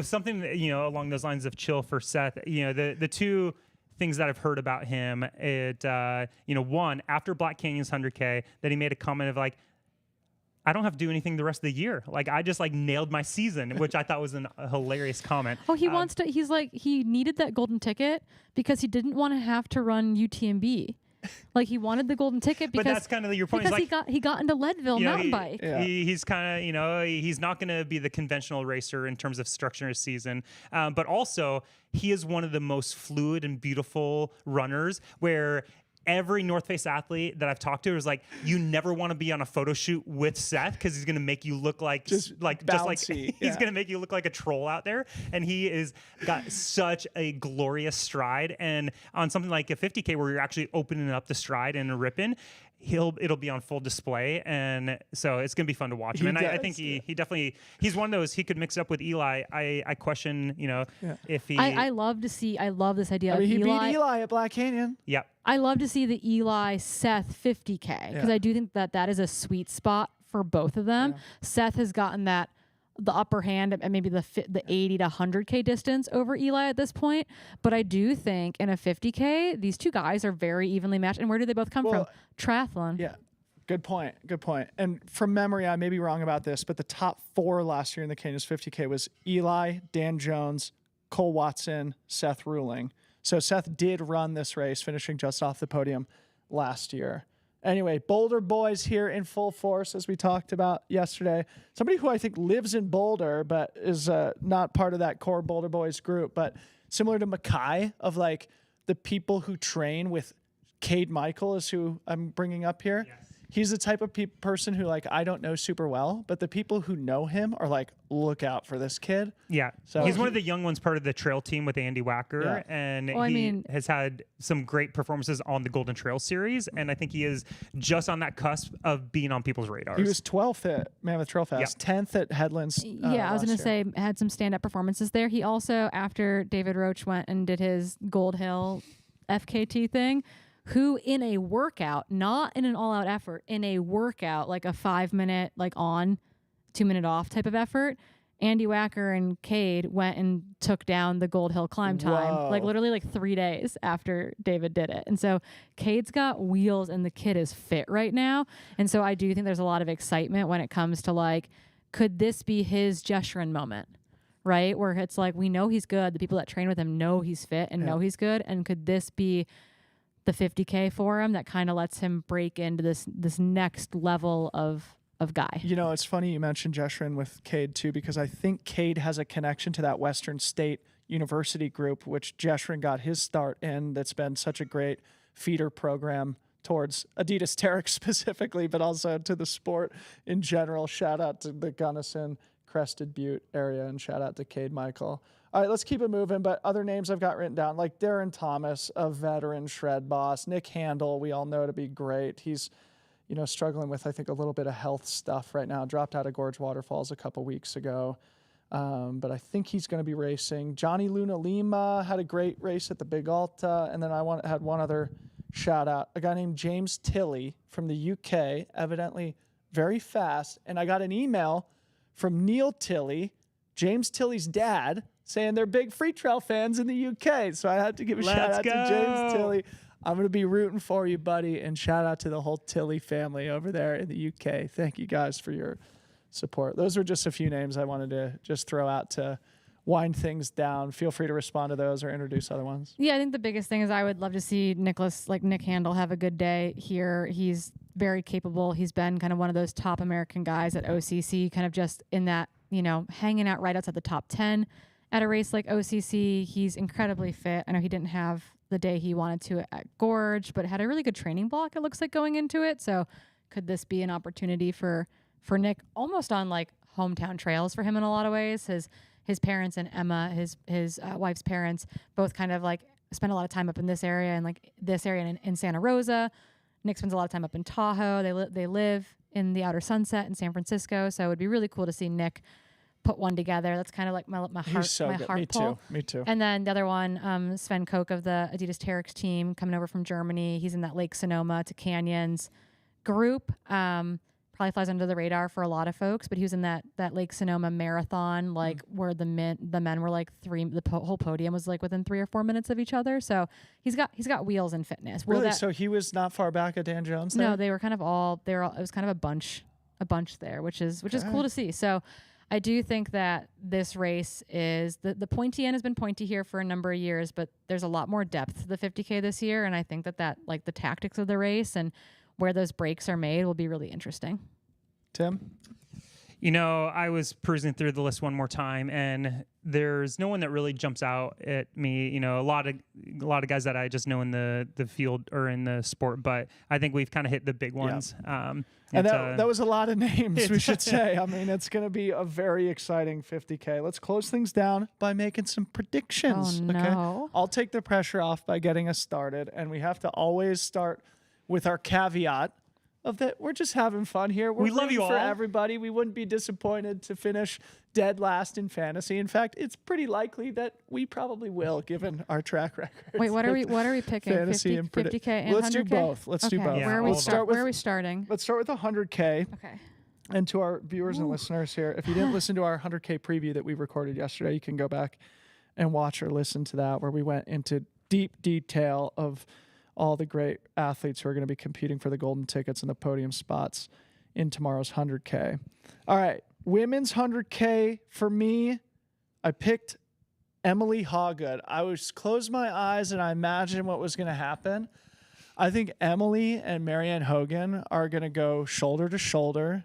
Something along those lines of chill for Seth. The two things that I've heard about him, one, after Black Canyon's 100K, that he made a comment of like, I don't have to do anything the rest of the year. Like, I just like nailed my season, which I thought was a hilarious comment. Oh, he's like, he needed that golden ticket because he didn't want to have to run UTMB. Like, he wanted the golden ticket because, but that's kind of your point. Because like, he got into Leadville mountain bike. Yeah. He's kind of, he's not going to be the conventional racer in terms of structuring his season. But also, he is one of the most fluid and beautiful runners where every North Face athlete that I've talked to is like, you never want to be on a photo shoot with Seth because he's going to make you look like he's going to make you look like a troll out there. And he is got such a glorious stride. And on something like a 50K where you're actually opening up the stride and ripping, it'll be on full display, and so it's gonna be fun to watch him. And I think he definitely, he's one of those, he could mix it up with Eli. I question if he. I love this idea of he Eli. beat Eli at Black Canyon. Yeah, I love to see the Eli Seth 50K because I do think that is a sweet spot for both of them. Yeah. Seth has gotten the upper hand and maybe the 80 to 100K distance over Eli at this point. But I do think in a 50K, these two guys are very evenly matched. And where do they both come from? Triathlon. Yeah. Good point. And from memory, I may be wrong about this, but the top 4 last year in the Canyons 50K was Eli, Dan Jones, Cole Watson, Seth Ruling. So Seth did run this race, finishing just off the podium last year. Anyway, Boulder boys here in full force, as we talked about yesterday. Somebody who I think lives in Boulder, but is not part of that core Boulder boys group, but similar to Mackay, of like the people who train with Cade Michael is who I'm bringing up here. Yes. He's the type of person who, like, I don't know super well, but the people who know him are like, look out for this kid. Yeah. So he's one of the young ones, part of the trail team with Andy Wacker. Yeah. And he has had some great performances on the Golden Trail series. And I think he is just on that cusp of being on people's radars. He was 12th at Mammoth Trail Fest, 10th at Headlands. I was going to say, had some stand-up performances there. He also, after David Roach went and did his Gold Hill FKT thing, who in a workout, not in an all-out effort, in a workout, like a 5-minute, like on, 2-minute off type of effort, Andy Wacker and Cade went and took down the Gold Hill climb time, like literally like 3 days after David did it. And so Cade's got wheels and the kid is fit right now. And so I do think there's a lot of excitement when it comes to like, could this be his Jeshrin moment? Right? Where it's like, we know he's good. The people that train with him know he's fit and know he's good. And could this be the 50K for him that kind of lets him break into this next level of guy. You know, it's funny you mentioned Jeshrin with Cade too, because I think Cade has a connection to that Western State University group, which Jeshrin got his start in. That's been such a great feeder program towards Adidas Terrex specifically, but also to the sport in general. Shout out to the Gunnison, Crested Butte area, and shout out to Cade Michael. All right, let's keep it moving. But other names I've got written down, like Darren Thomas, a veteran shred boss. Nick Handel, we all know to be great. He's, you know, struggling with, I think, a little bit of health stuff right now. Dropped out of Gorge Waterfalls a couple weeks ago. But I think he's going to be racing. Johnny Luna Lima had a great race at the Big Alta. And then I had one other shout out, a guy named James Tilley from the UK, evidently very fast. And I got an email from Neil Tilley, James Tilley's dad, saying they're big Freetrail fans in the UK. So I had to give a shout out to James Tilley. I'm going to be rooting for you, buddy. And shout out to the whole Tilley family over there in the UK. Thank you guys for your support. Those were just a few names I wanted to just throw out to wind things down. Feel free to respond to those or introduce other ones. Yeah, I think the biggest thing is I would love to see Nick Handel have a good day here. He's very capable. He's been kind of one of those top American guys at OCC, kind of just in that, you know, hanging out right outside the top 10 at a race like OCC. He's incredibly fit. I know he didn't have the day he wanted to at Gorge, but had a really good training block, it looks like, going into it. So could this be an opportunity for Nick, almost on like hometown trails for him in a lot of ways? His parents and Emma, his wife's parents, both kind of like spend a lot of time up in this area and like this area in Santa Rosa. Nick spends a lot of time up in Tahoe. They live in the Outer Sunset in San Francisco. So it would be really cool to see Nick put one together. That's kind of like my heart. He's so my good. heart pull. Me too. And then the other one, Sven Koch of the Adidas Terrex team, coming over from Germany. He's in that Lake Sonoma to Canyons group. Probably flies under the radar for a lot of folks, but he was in that Lake Sonoma marathon, like where the men were like whole podium was like within 3 or 4 minutes of each other. So he's got wheels and fitness. Really? So he was not far back at Dan Jones there? No, they were kind of it was kind of a bunch there, which is cool to see. So I do think that this race is the pointy end has been pointy here for a number of years, but there's a lot more depth to the 50K this year. And I think that like the tactics of the race and where those breaks are made will be really interesting. Tim? You know, I was perusing through the list one more time, and there's no one that really jumps out at me. You know, a lot of guys that I just know in the field or in the sport, but I think we've kind of hit the big ones. Yeah. And that was a lot of names, we should say. I mean, it's going to be a very exciting 50K. Let's close things down by making some predictions. Oh, no. Okay? I'll take the pressure off by getting us started, and we have to always start with our caveat of that we're just having fun here. We love you all. For everybody. We wouldn't be disappointed to finish dead last in fantasy. In fact, it's pretty likely that we probably will, given our track record. Wait, what are we picking? Fantasy 50K and 100K? Let's do both. Let's do both. Yeah, where are we starting? Let's start with 100K. Okay. And to our viewers and listeners here, if you didn't listen to our 100K preview that we recorded yesterday, you can go back and watch or listen to that, where we went into deep detail of all the great athletes who are going to be competing for the golden tickets and the podium spots in tomorrow's 100K. All right, women's 100K for me, I picked Emily Hawgood. I was closed my eyes and I imagined what was going to happen. I think Emily and Marianne Hogan are going to go shoulder to shoulder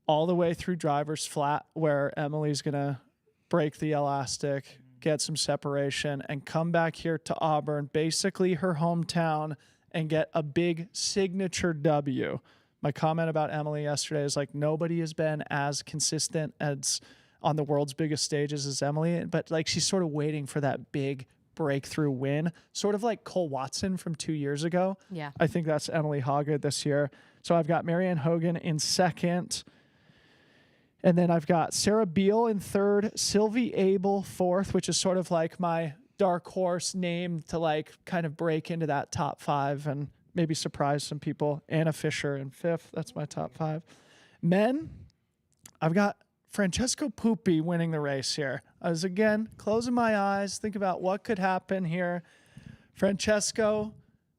all the way through driver's flat, where Emily's going to break the elastic, get some separation, and come back here to Auburn, basically her hometown, and get a big signature W. My comment about Emily yesterday is like, nobody has been as consistent as on the world's biggest stages as Emily, but like she's sort of waiting for that big breakthrough win, sort of like Cole Watson from 2 years ago. Yeah. I think that's Emily Hawgood this year. So I've got Marianne Hogan in second. And then I've got Sarah Beal in third, Sylvie Abel fourth, which is sort of like my dark horse name to like kind of break into that top 5 and maybe surprise some people. Anna Fisher in fifth. That's my top 5. Men, I've got Francesco Pupi winning the race here. I was, again, closing my eyes, think about what could happen here. Francesco,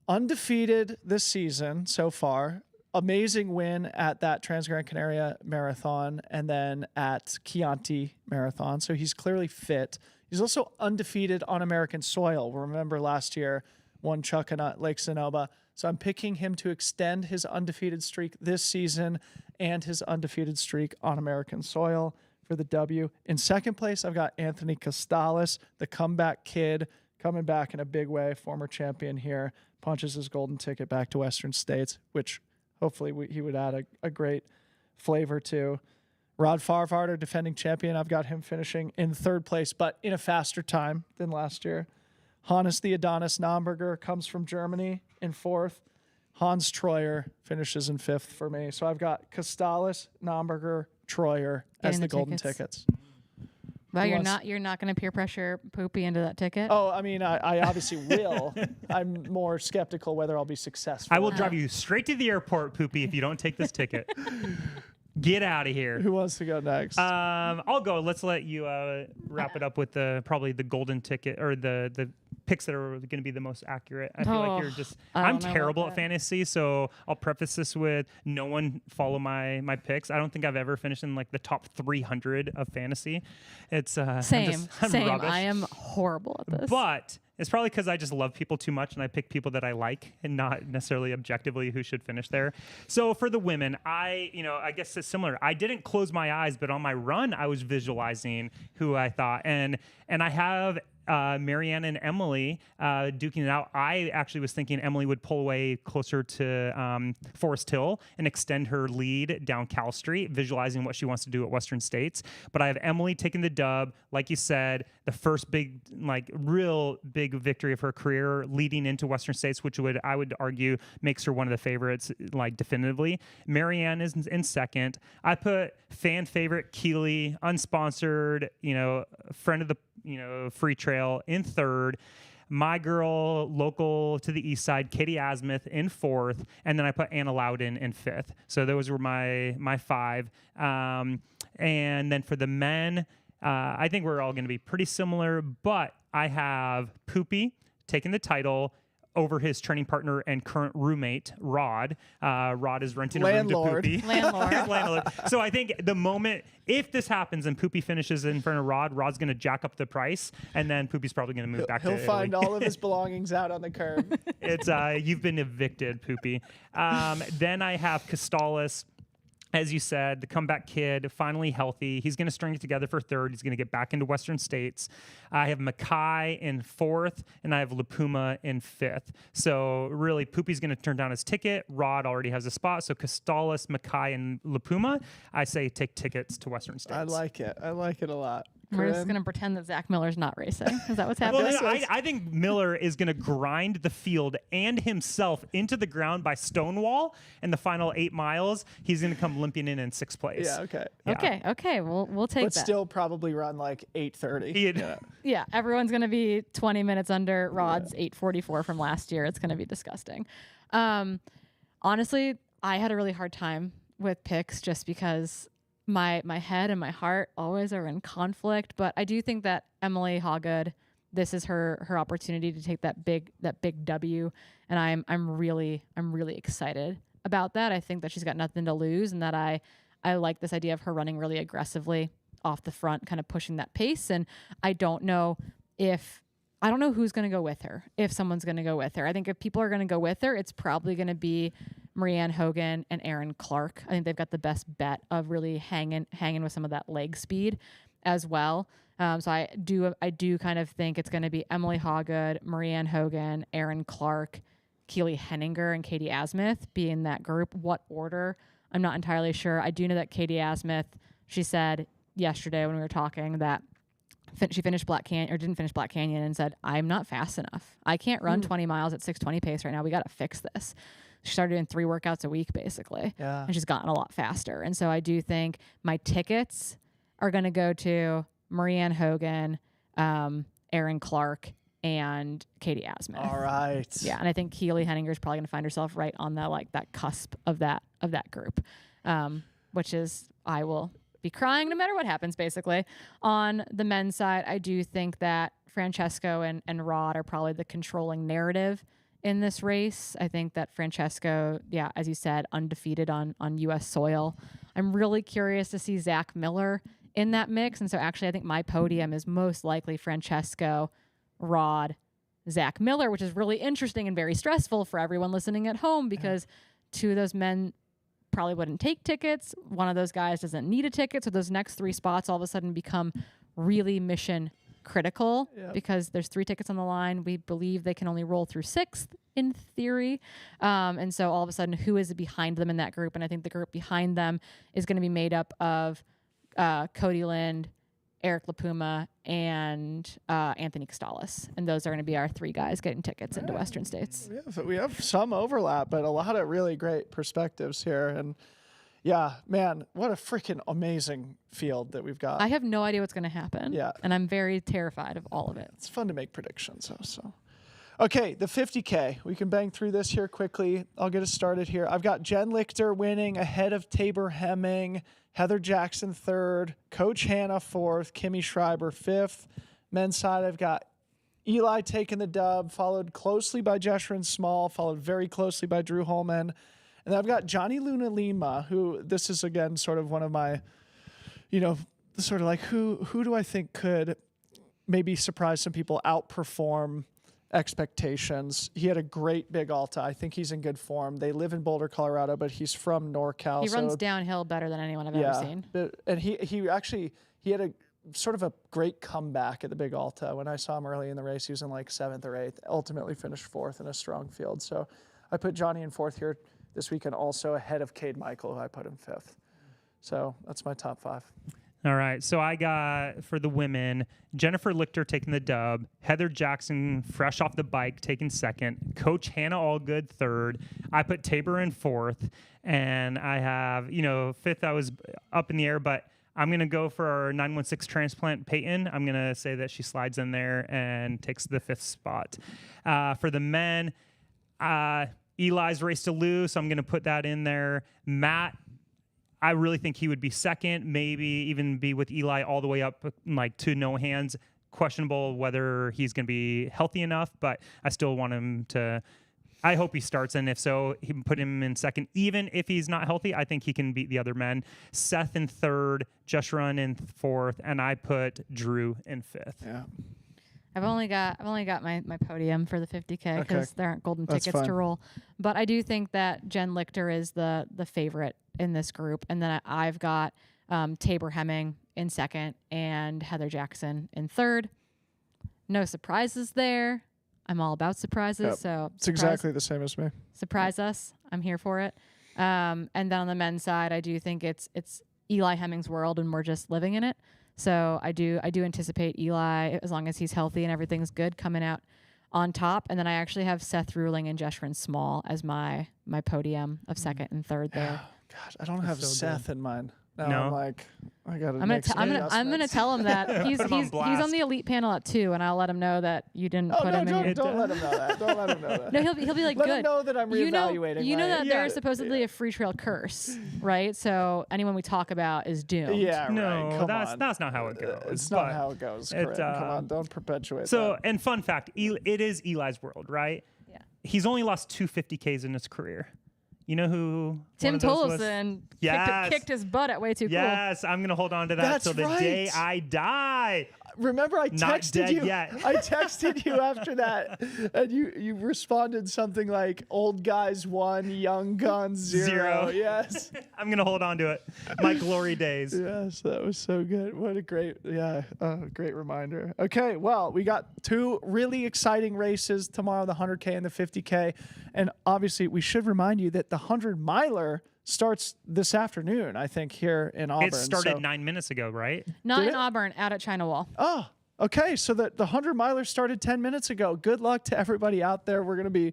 undefeated this season so far. Amazing win at that Trans-Gran Canaria Marathon and then at Chianti Marathon. So he's clearly fit. He's also undefeated on American soil. Remember last year won Chuckanut, Lake Sonoma. So I'm picking him to extend his undefeated streak this season and his undefeated streak on American soil for the W. In second place, I've got Anthony Costales, the comeback kid, coming back in a big way, former champion here, punches his golden ticket back to Western States, which hopefully he would add a great flavor to. Rod Farvarder, defending champion, I've got him finishing in third place, but in a faster time than last year. Hannes the Adonis Naumburger comes from Germany in fourth. Hans Troyer finishes in fifth for me. So I've got Costales, Naumburger, Troyer as Getting the the golden tickets. tickets. Well, Who you're wants- not going to peer pressure Poopy into that ticket. Oh, I mean, I obviously will. I'm more skeptical whether I'll be successful. I will drive you straight to the airport, Poopy, if you don't take this ticket. Get out of here. Who wants to go next? I'll go. Let's let you wrap it up with probably the golden ticket or the picks that are going to be the most accurate. I feel like you're just. I I'm don't know terrible about at that. fantasy, so I'll preface this with no one follow my picks. I don't think I've ever finished in like the top 300 of fantasy. It's Same. I'm Same. rubbish. I am horrible at this. But it's probably because I just love people too much and I pick people that I like and not necessarily objectively who should finish there. So for the women, I guess it's similar. I didn't close my eyes, but on my run, I was visualizing who I thought. And I have Marianne and Emily duking it out. I actually was thinking Emily would pull away closer to Forest Hill and extend her lead down Cal Street, visualizing what she wants to do at Western States. But I have Emily taking the dub, like you said, the first big, like real big victory of her career leading into Western States, which I would argue makes her one of the favorites, like definitively. Marianne is in second. I put fan favorite Keely, unsponsored, friend of the Freetrail in third. My girl, local to the east side, Katie Asmuth in fourth, and then I put Anna Loudon in fifth. So those were my five. And then for the men, I think we're all going to be pretty similar, but I have Poopy taking the title over his training partner and current roommate, Rod. Rod is renting Landlord. a room to Poopy. Landlord. His landlord. So I think the moment, if this happens and Poopy finishes in front of Rod, Rod's going to jack up the price, and then Poopy's probably going to move back to He'll Italy. find all of his belongings out on the curb. It's you've been evicted, Poopy. Then I have Costales. As you said, the comeback kid, finally healthy. He's going to string it together for third. He's going to get back into Western States. I have Mackay in fourth, and I have LaPuma in fifth. So really, Poopy's going to turn down his ticket. Rod already has a spot. So Costales, Mackay, and LaPuma, I say take tickets to Western States. I like it. I like it a lot. We're just Corinne? going to pretend that Zach Miller's not racing. Is that what's Well, happening? no, I think Miller is going to grind the field and himself into the ground by Stonewall. In the final 8 miles, he's going to come limping in sixth place. Yeah, okay. Yeah. Okay. We'll take But that. still probably run like 8:30. He- Yeah, everyone's going to be 20 minutes under Rod's 8:44 from last year. It's going to be disgusting. Honestly, I had a really hard time with picks just because my head and my heart always are in conflict. But I do think that Emily Hawgood, this is her opportunity to take that big W, and I'm really excited about that. I think that she's got nothing to lose, and that I like this idea of her running really aggressively off the front, kind of pushing that pace. And I don't know who's going to go with her, if someone's going to go with her. I think if people are going to go with her, it's probably going to be Marianne Hogan and Erin Clark. I think they've got the best bet of really hanging with some of that leg speed as well. So I do kind of think it's going to be Emily Hawgood, Marianne Hogan, Erin Clark, Keely Henninger, and Katie Asmuth be in that group. What order? I'm not entirely sure. I do know that Katie Asmuth, she said yesterday when we were talking that she finished Black Canyon, or didn't finish Black Canyon, and said, I'm not fast enough. I can't run 20 miles at 6:20 pace right now. We got to fix this. She started doing 3 workouts a week, basically. Yeah. And she's gotten a lot faster. And so I do think my tickets are going to go to Marianne Hogan, Erin Clark, and Katie Asmuth. All right. Yeah, and I think Keely Henninger is probably going to find herself right on that cusp of that group, which is I will be crying no matter what happens, basically. On the men's side, I do think that Francesco and Rod are probably the controlling narrative in this race. I think that Francesco, yeah, as you said, undefeated on U.S. soil. I'm really curious to see Zach Miller in that mix, and so actually I think my podium is most likely Francesco, Rod, Zach Miller, which is really interesting and very stressful for everyone listening at home because two of those men probably wouldn't take tickets. One of those guys doesn't need a ticket. So those next 3 spots all of a sudden become really mission critical because there's 3 tickets on the line. We believe they can only roll through 6th in theory. And so all of a sudden, who is behind them in that group? And I think the group behind them is going to be made up of Cody Lind, Eric LaPuma, and Anthony Costales. And those are going to be our 3 guys getting tickets into Western States. We have some overlap, but a lot of really great perspectives here. And yeah, man, what a freaking amazing field that we've got. I have no idea what's going to happen. Yeah. And I'm very terrified of all of it. It's fun to make predictions. So. Okay, the 50K. We can bang through this here quickly. I'll get us started here. I've got Jen Lichter winning ahead of Tabor Hemming, Heather Jackson 3rd, Coach Hannah 4th, Kimmy Schreiber 5th. Men's side, I've got Eli taking the dub, followed closely by Jeshurun Small, followed very closely by Drew Holman. And then I've got Johnny Luna Lima, who this is, again, sort of one of my, sort of like who do I think could maybe surprise some people, outperform expectations. He had a great big Alta. I think he's in good form. They live in Boulder, Colorado, but he's from NorCal. He runs downhill better than anyone I've ever seen. And he had a sort of a great comeback at the big Alta. When I saw him early in the race, he was in like 7th or 8th, ultimately finished 4th in a strong field. So I put Johnny in 4th here this weekend, also ahead of Cade Michael, who I put in 5th. So that's my top 5. All right, so I got, for the women, Jennifer Lichter taking the dub, Heather Jackson, fresh off the bike, taking 2nd, Coach Hannah Allgood 3rd. I put Tabor in 4th, and I have, 5th I was up in the air, but I'm going to go for our 916 transplant, Peyton. I'm going to say that she slides in there and takes the 5th spot. For the men, Eli's race to lose, so I'm going to put that in there. Matt, I really think he would be 2nd, maybe even be with Eli all the way up like to no hands. Questionable whether he's going to be healthy enough, but I still want him to. I hope he starts, and if so, he can put him in 2nd. Even if he's not healthy, I think he can beat the other men. Seth in 3rd, Jeshurun in 4th, and I put Drew in 5th. Yeah. I've only got my podium for the 50K because there aren't golden That's tickets fine. to roll. But I do think that Jen Lichter is the favorite in this group. And then I've got Tabor Hemming in 2nd and Heather Jackson in 3rd. No surprises there. I'm all about surprises. Yep. So It's exactly the same as me. surprise us. I'm here for it. And then on the men's side, I do think it's Eli Hemming's world and we're just living in it. So I do anticipate Eli, as long as he's healthy and everything's good, coming out on top. And then I actually have Seth Ruling and Jeshurun Small as my podium of 2nd and 3rd there. Gosh, I don't have so Seth in mind. Now No? I'm like, I gotta. I'm make some gonna adjustments. tell him that he's Put him on he's blast. on the elite panel at 2, and I'll let him know that you didn't Oh put no! him in. Don't let him know that. Don't let him know that. No, he'll be like, Let good. him know that I'm reevaluating. You know my- that there's supposedly a Freetrail curse, right? So anyone we talk about is doomed. Yeah, No, right. Come that's on. not how it goes. It's not but- how it goes. it, Correct. Come on, don't perpetuate So, that. and fun fact, it is Eli's world, right? Yeah. He's only lost 2 50Ks in his career. You know who? Tim one of those was? Tollefson Yes. kicked his butt at way too cool. Yes, I'm gonna hold on to that That's till the day right. I die. Remember, I Not texted dead you. yet. I texted you after that, and you responded something like "Old guys 1, young guns 0. Zero. Yes, I'm gonna hold on to it. My glory days. yes, that was so good. What a great reminder. Okay, well, we got 2 really exciting races tomorrow: the 100K and the 50K, and obviously, we should remind you that the 100-miler starts this afternoon. I think here in Auburn. It started So- 9 minutes ago, right? Not Did in it? Auburn, out at China Wall. Oh, okay. So the 100-miler started 10 minutes ago. Good luck to everybody out there. We're going to be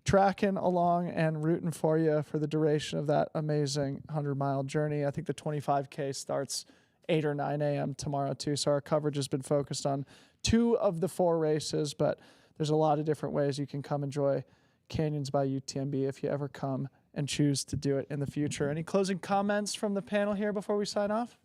tracking along and rooting for you for the duration of that amazing 100-mile journey. I think the 25K starts 8 or 9 a.m. tomorrow, too. So our coverage has been focused on 2 of the 4 races, but there's a lot of different ways you can come enjoy Canyons by UTMB if you ever come and choose to do it in the future. Any closing comments from the panel here before we sign off?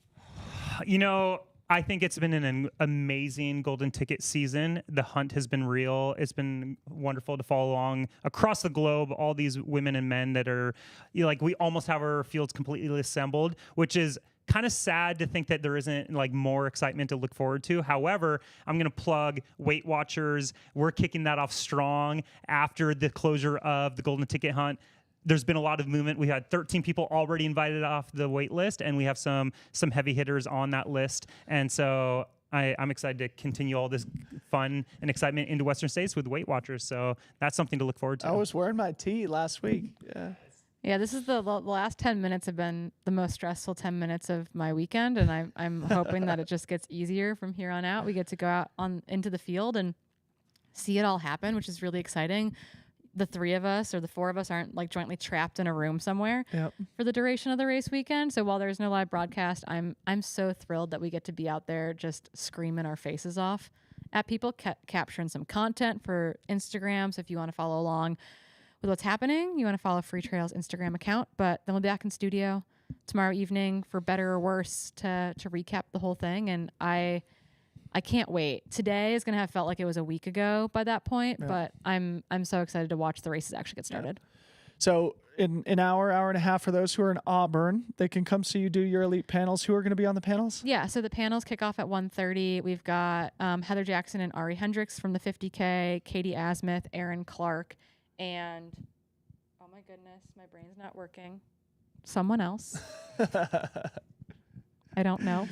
I think it's been an amazing golden ticket season. The hunt has been real. It's been wonderful to follow along across the globe. All these women and men that are we almost have our fields completely assembled, which is kind of sad to think that there isn't like more excitement to look forward to. However, I'm going to plug Weight Watchers. We're kicking that off strong after the closure of the Golden Ticket Hunt. There's been a lot of movement. We had 13 people already invited off the wait list, and we have some heavy hitters on that list. And so I'm excited to continue all this fun and excitement into Western States with Weight Watchers. So that's something to look forward to. I was wearing my tee last week. Yeah. Yeah, this is the last 10 minutes have been the most stressful 10 minutes of my weekend, and I'm hoping that it just gets easier from here on out. We get to go out into the field and see it all happen, which is really exciting. The 3 of us or the 4 of us aren't like jointly trapped in a room somewhere for the duration of the race weekend. So while there's no live broadcast, I'm so thrilled that we get to be out there just screaming our faces off at people, capturing some content for Instagram. So if you want to follow along with what's happening, you want to follow Freetrail's Instagram account. But then we'll be back in studio tomorrow evening for better or worse to recap the whole thing. And I can't wait. Today is going to have felt like it was a week ago by that point, but I'm so excited to watch the races actually get started. So in an hour and a half, for those who are in Auburn, they can come see you do your elite panels. Who are going to be on the panels? Yeah, so the panels kick off at 1:30. We've got Heather Jackson and Ari Hendricks from the 50K, Katie Asmuth, Aaron Clark, and oh my goodness, my brain's not working. Someone else. I don't know.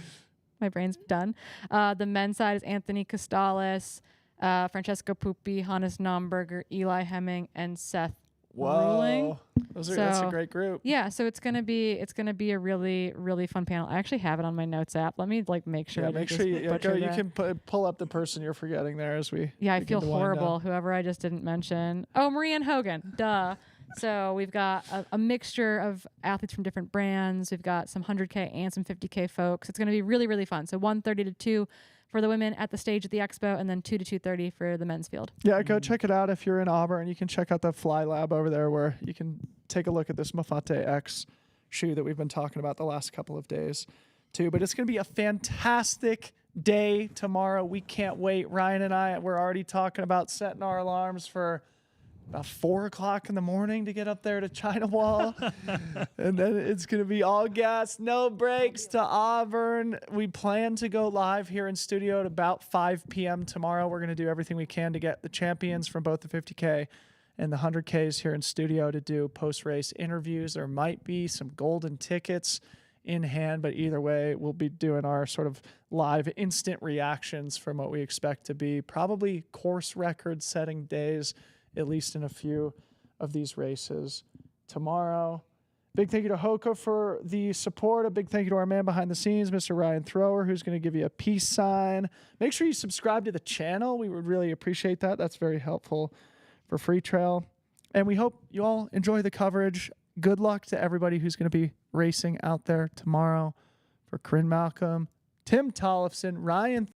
My brain's done. The men's side is Anthony Costales, Francesco Pupi, Hannes Nomberger, Eli Hemming, and Seth Ruling. That's a great group. Yeah, so it's gonna be a really, really fun panel. I actually have it on my notes app. Let me make sure. Make sure you go. You can pull up the person you're forgetting there as we. Yeah, I feel horrible. Whoever I just didn't mention. Oh, Marianne Hogan. Duh. So we've got a mixture of athletes from different brands. We've got some 100K and some 50K folks. It's going to be really, really fun. So 1:30 to 2 for the women at the stage at the expo, and then 2 to 2:30 for the men's field. Yeah, go check it out if you're in Auburn. You can check out the Fly Lab over there where you can take a look at this Mafate X shoe that we've been talking about the last couple of days too. But it's going to be a fantastic day tomorrow. We can't wait. Ryan and I, we're already talking about setting our alarms for about 4 o'clock in the morning to get up there to China Wall. And then it's going to be all gas, no breaks to Auburn. We plan to go live here in studio at about 5 p.m. tomorrow. We're going to do everything we can to get the champions from both the 50K and the 100Ks here in studio to do post-race interviews. There might be some golden tickets in hand, but either way, we'll be doing our sort of live instant reactions from what we expect to be probably course record-setting days, at least in a few of these races tomorrow. Big thank you to HOKA for the support. A big thank you to our man behind the scenes, Mr. Ryan Thrower, who's going to give you a peace sign. Make sure you subscribe to the channel. We would really appreciate that. That's very helpful for Freetrail. And we hope you all enjoy the coverage. Good luck to everybody who's going to be racing out there tomorrow. For Corrine Malcolm, Tim Tollefson, Ryan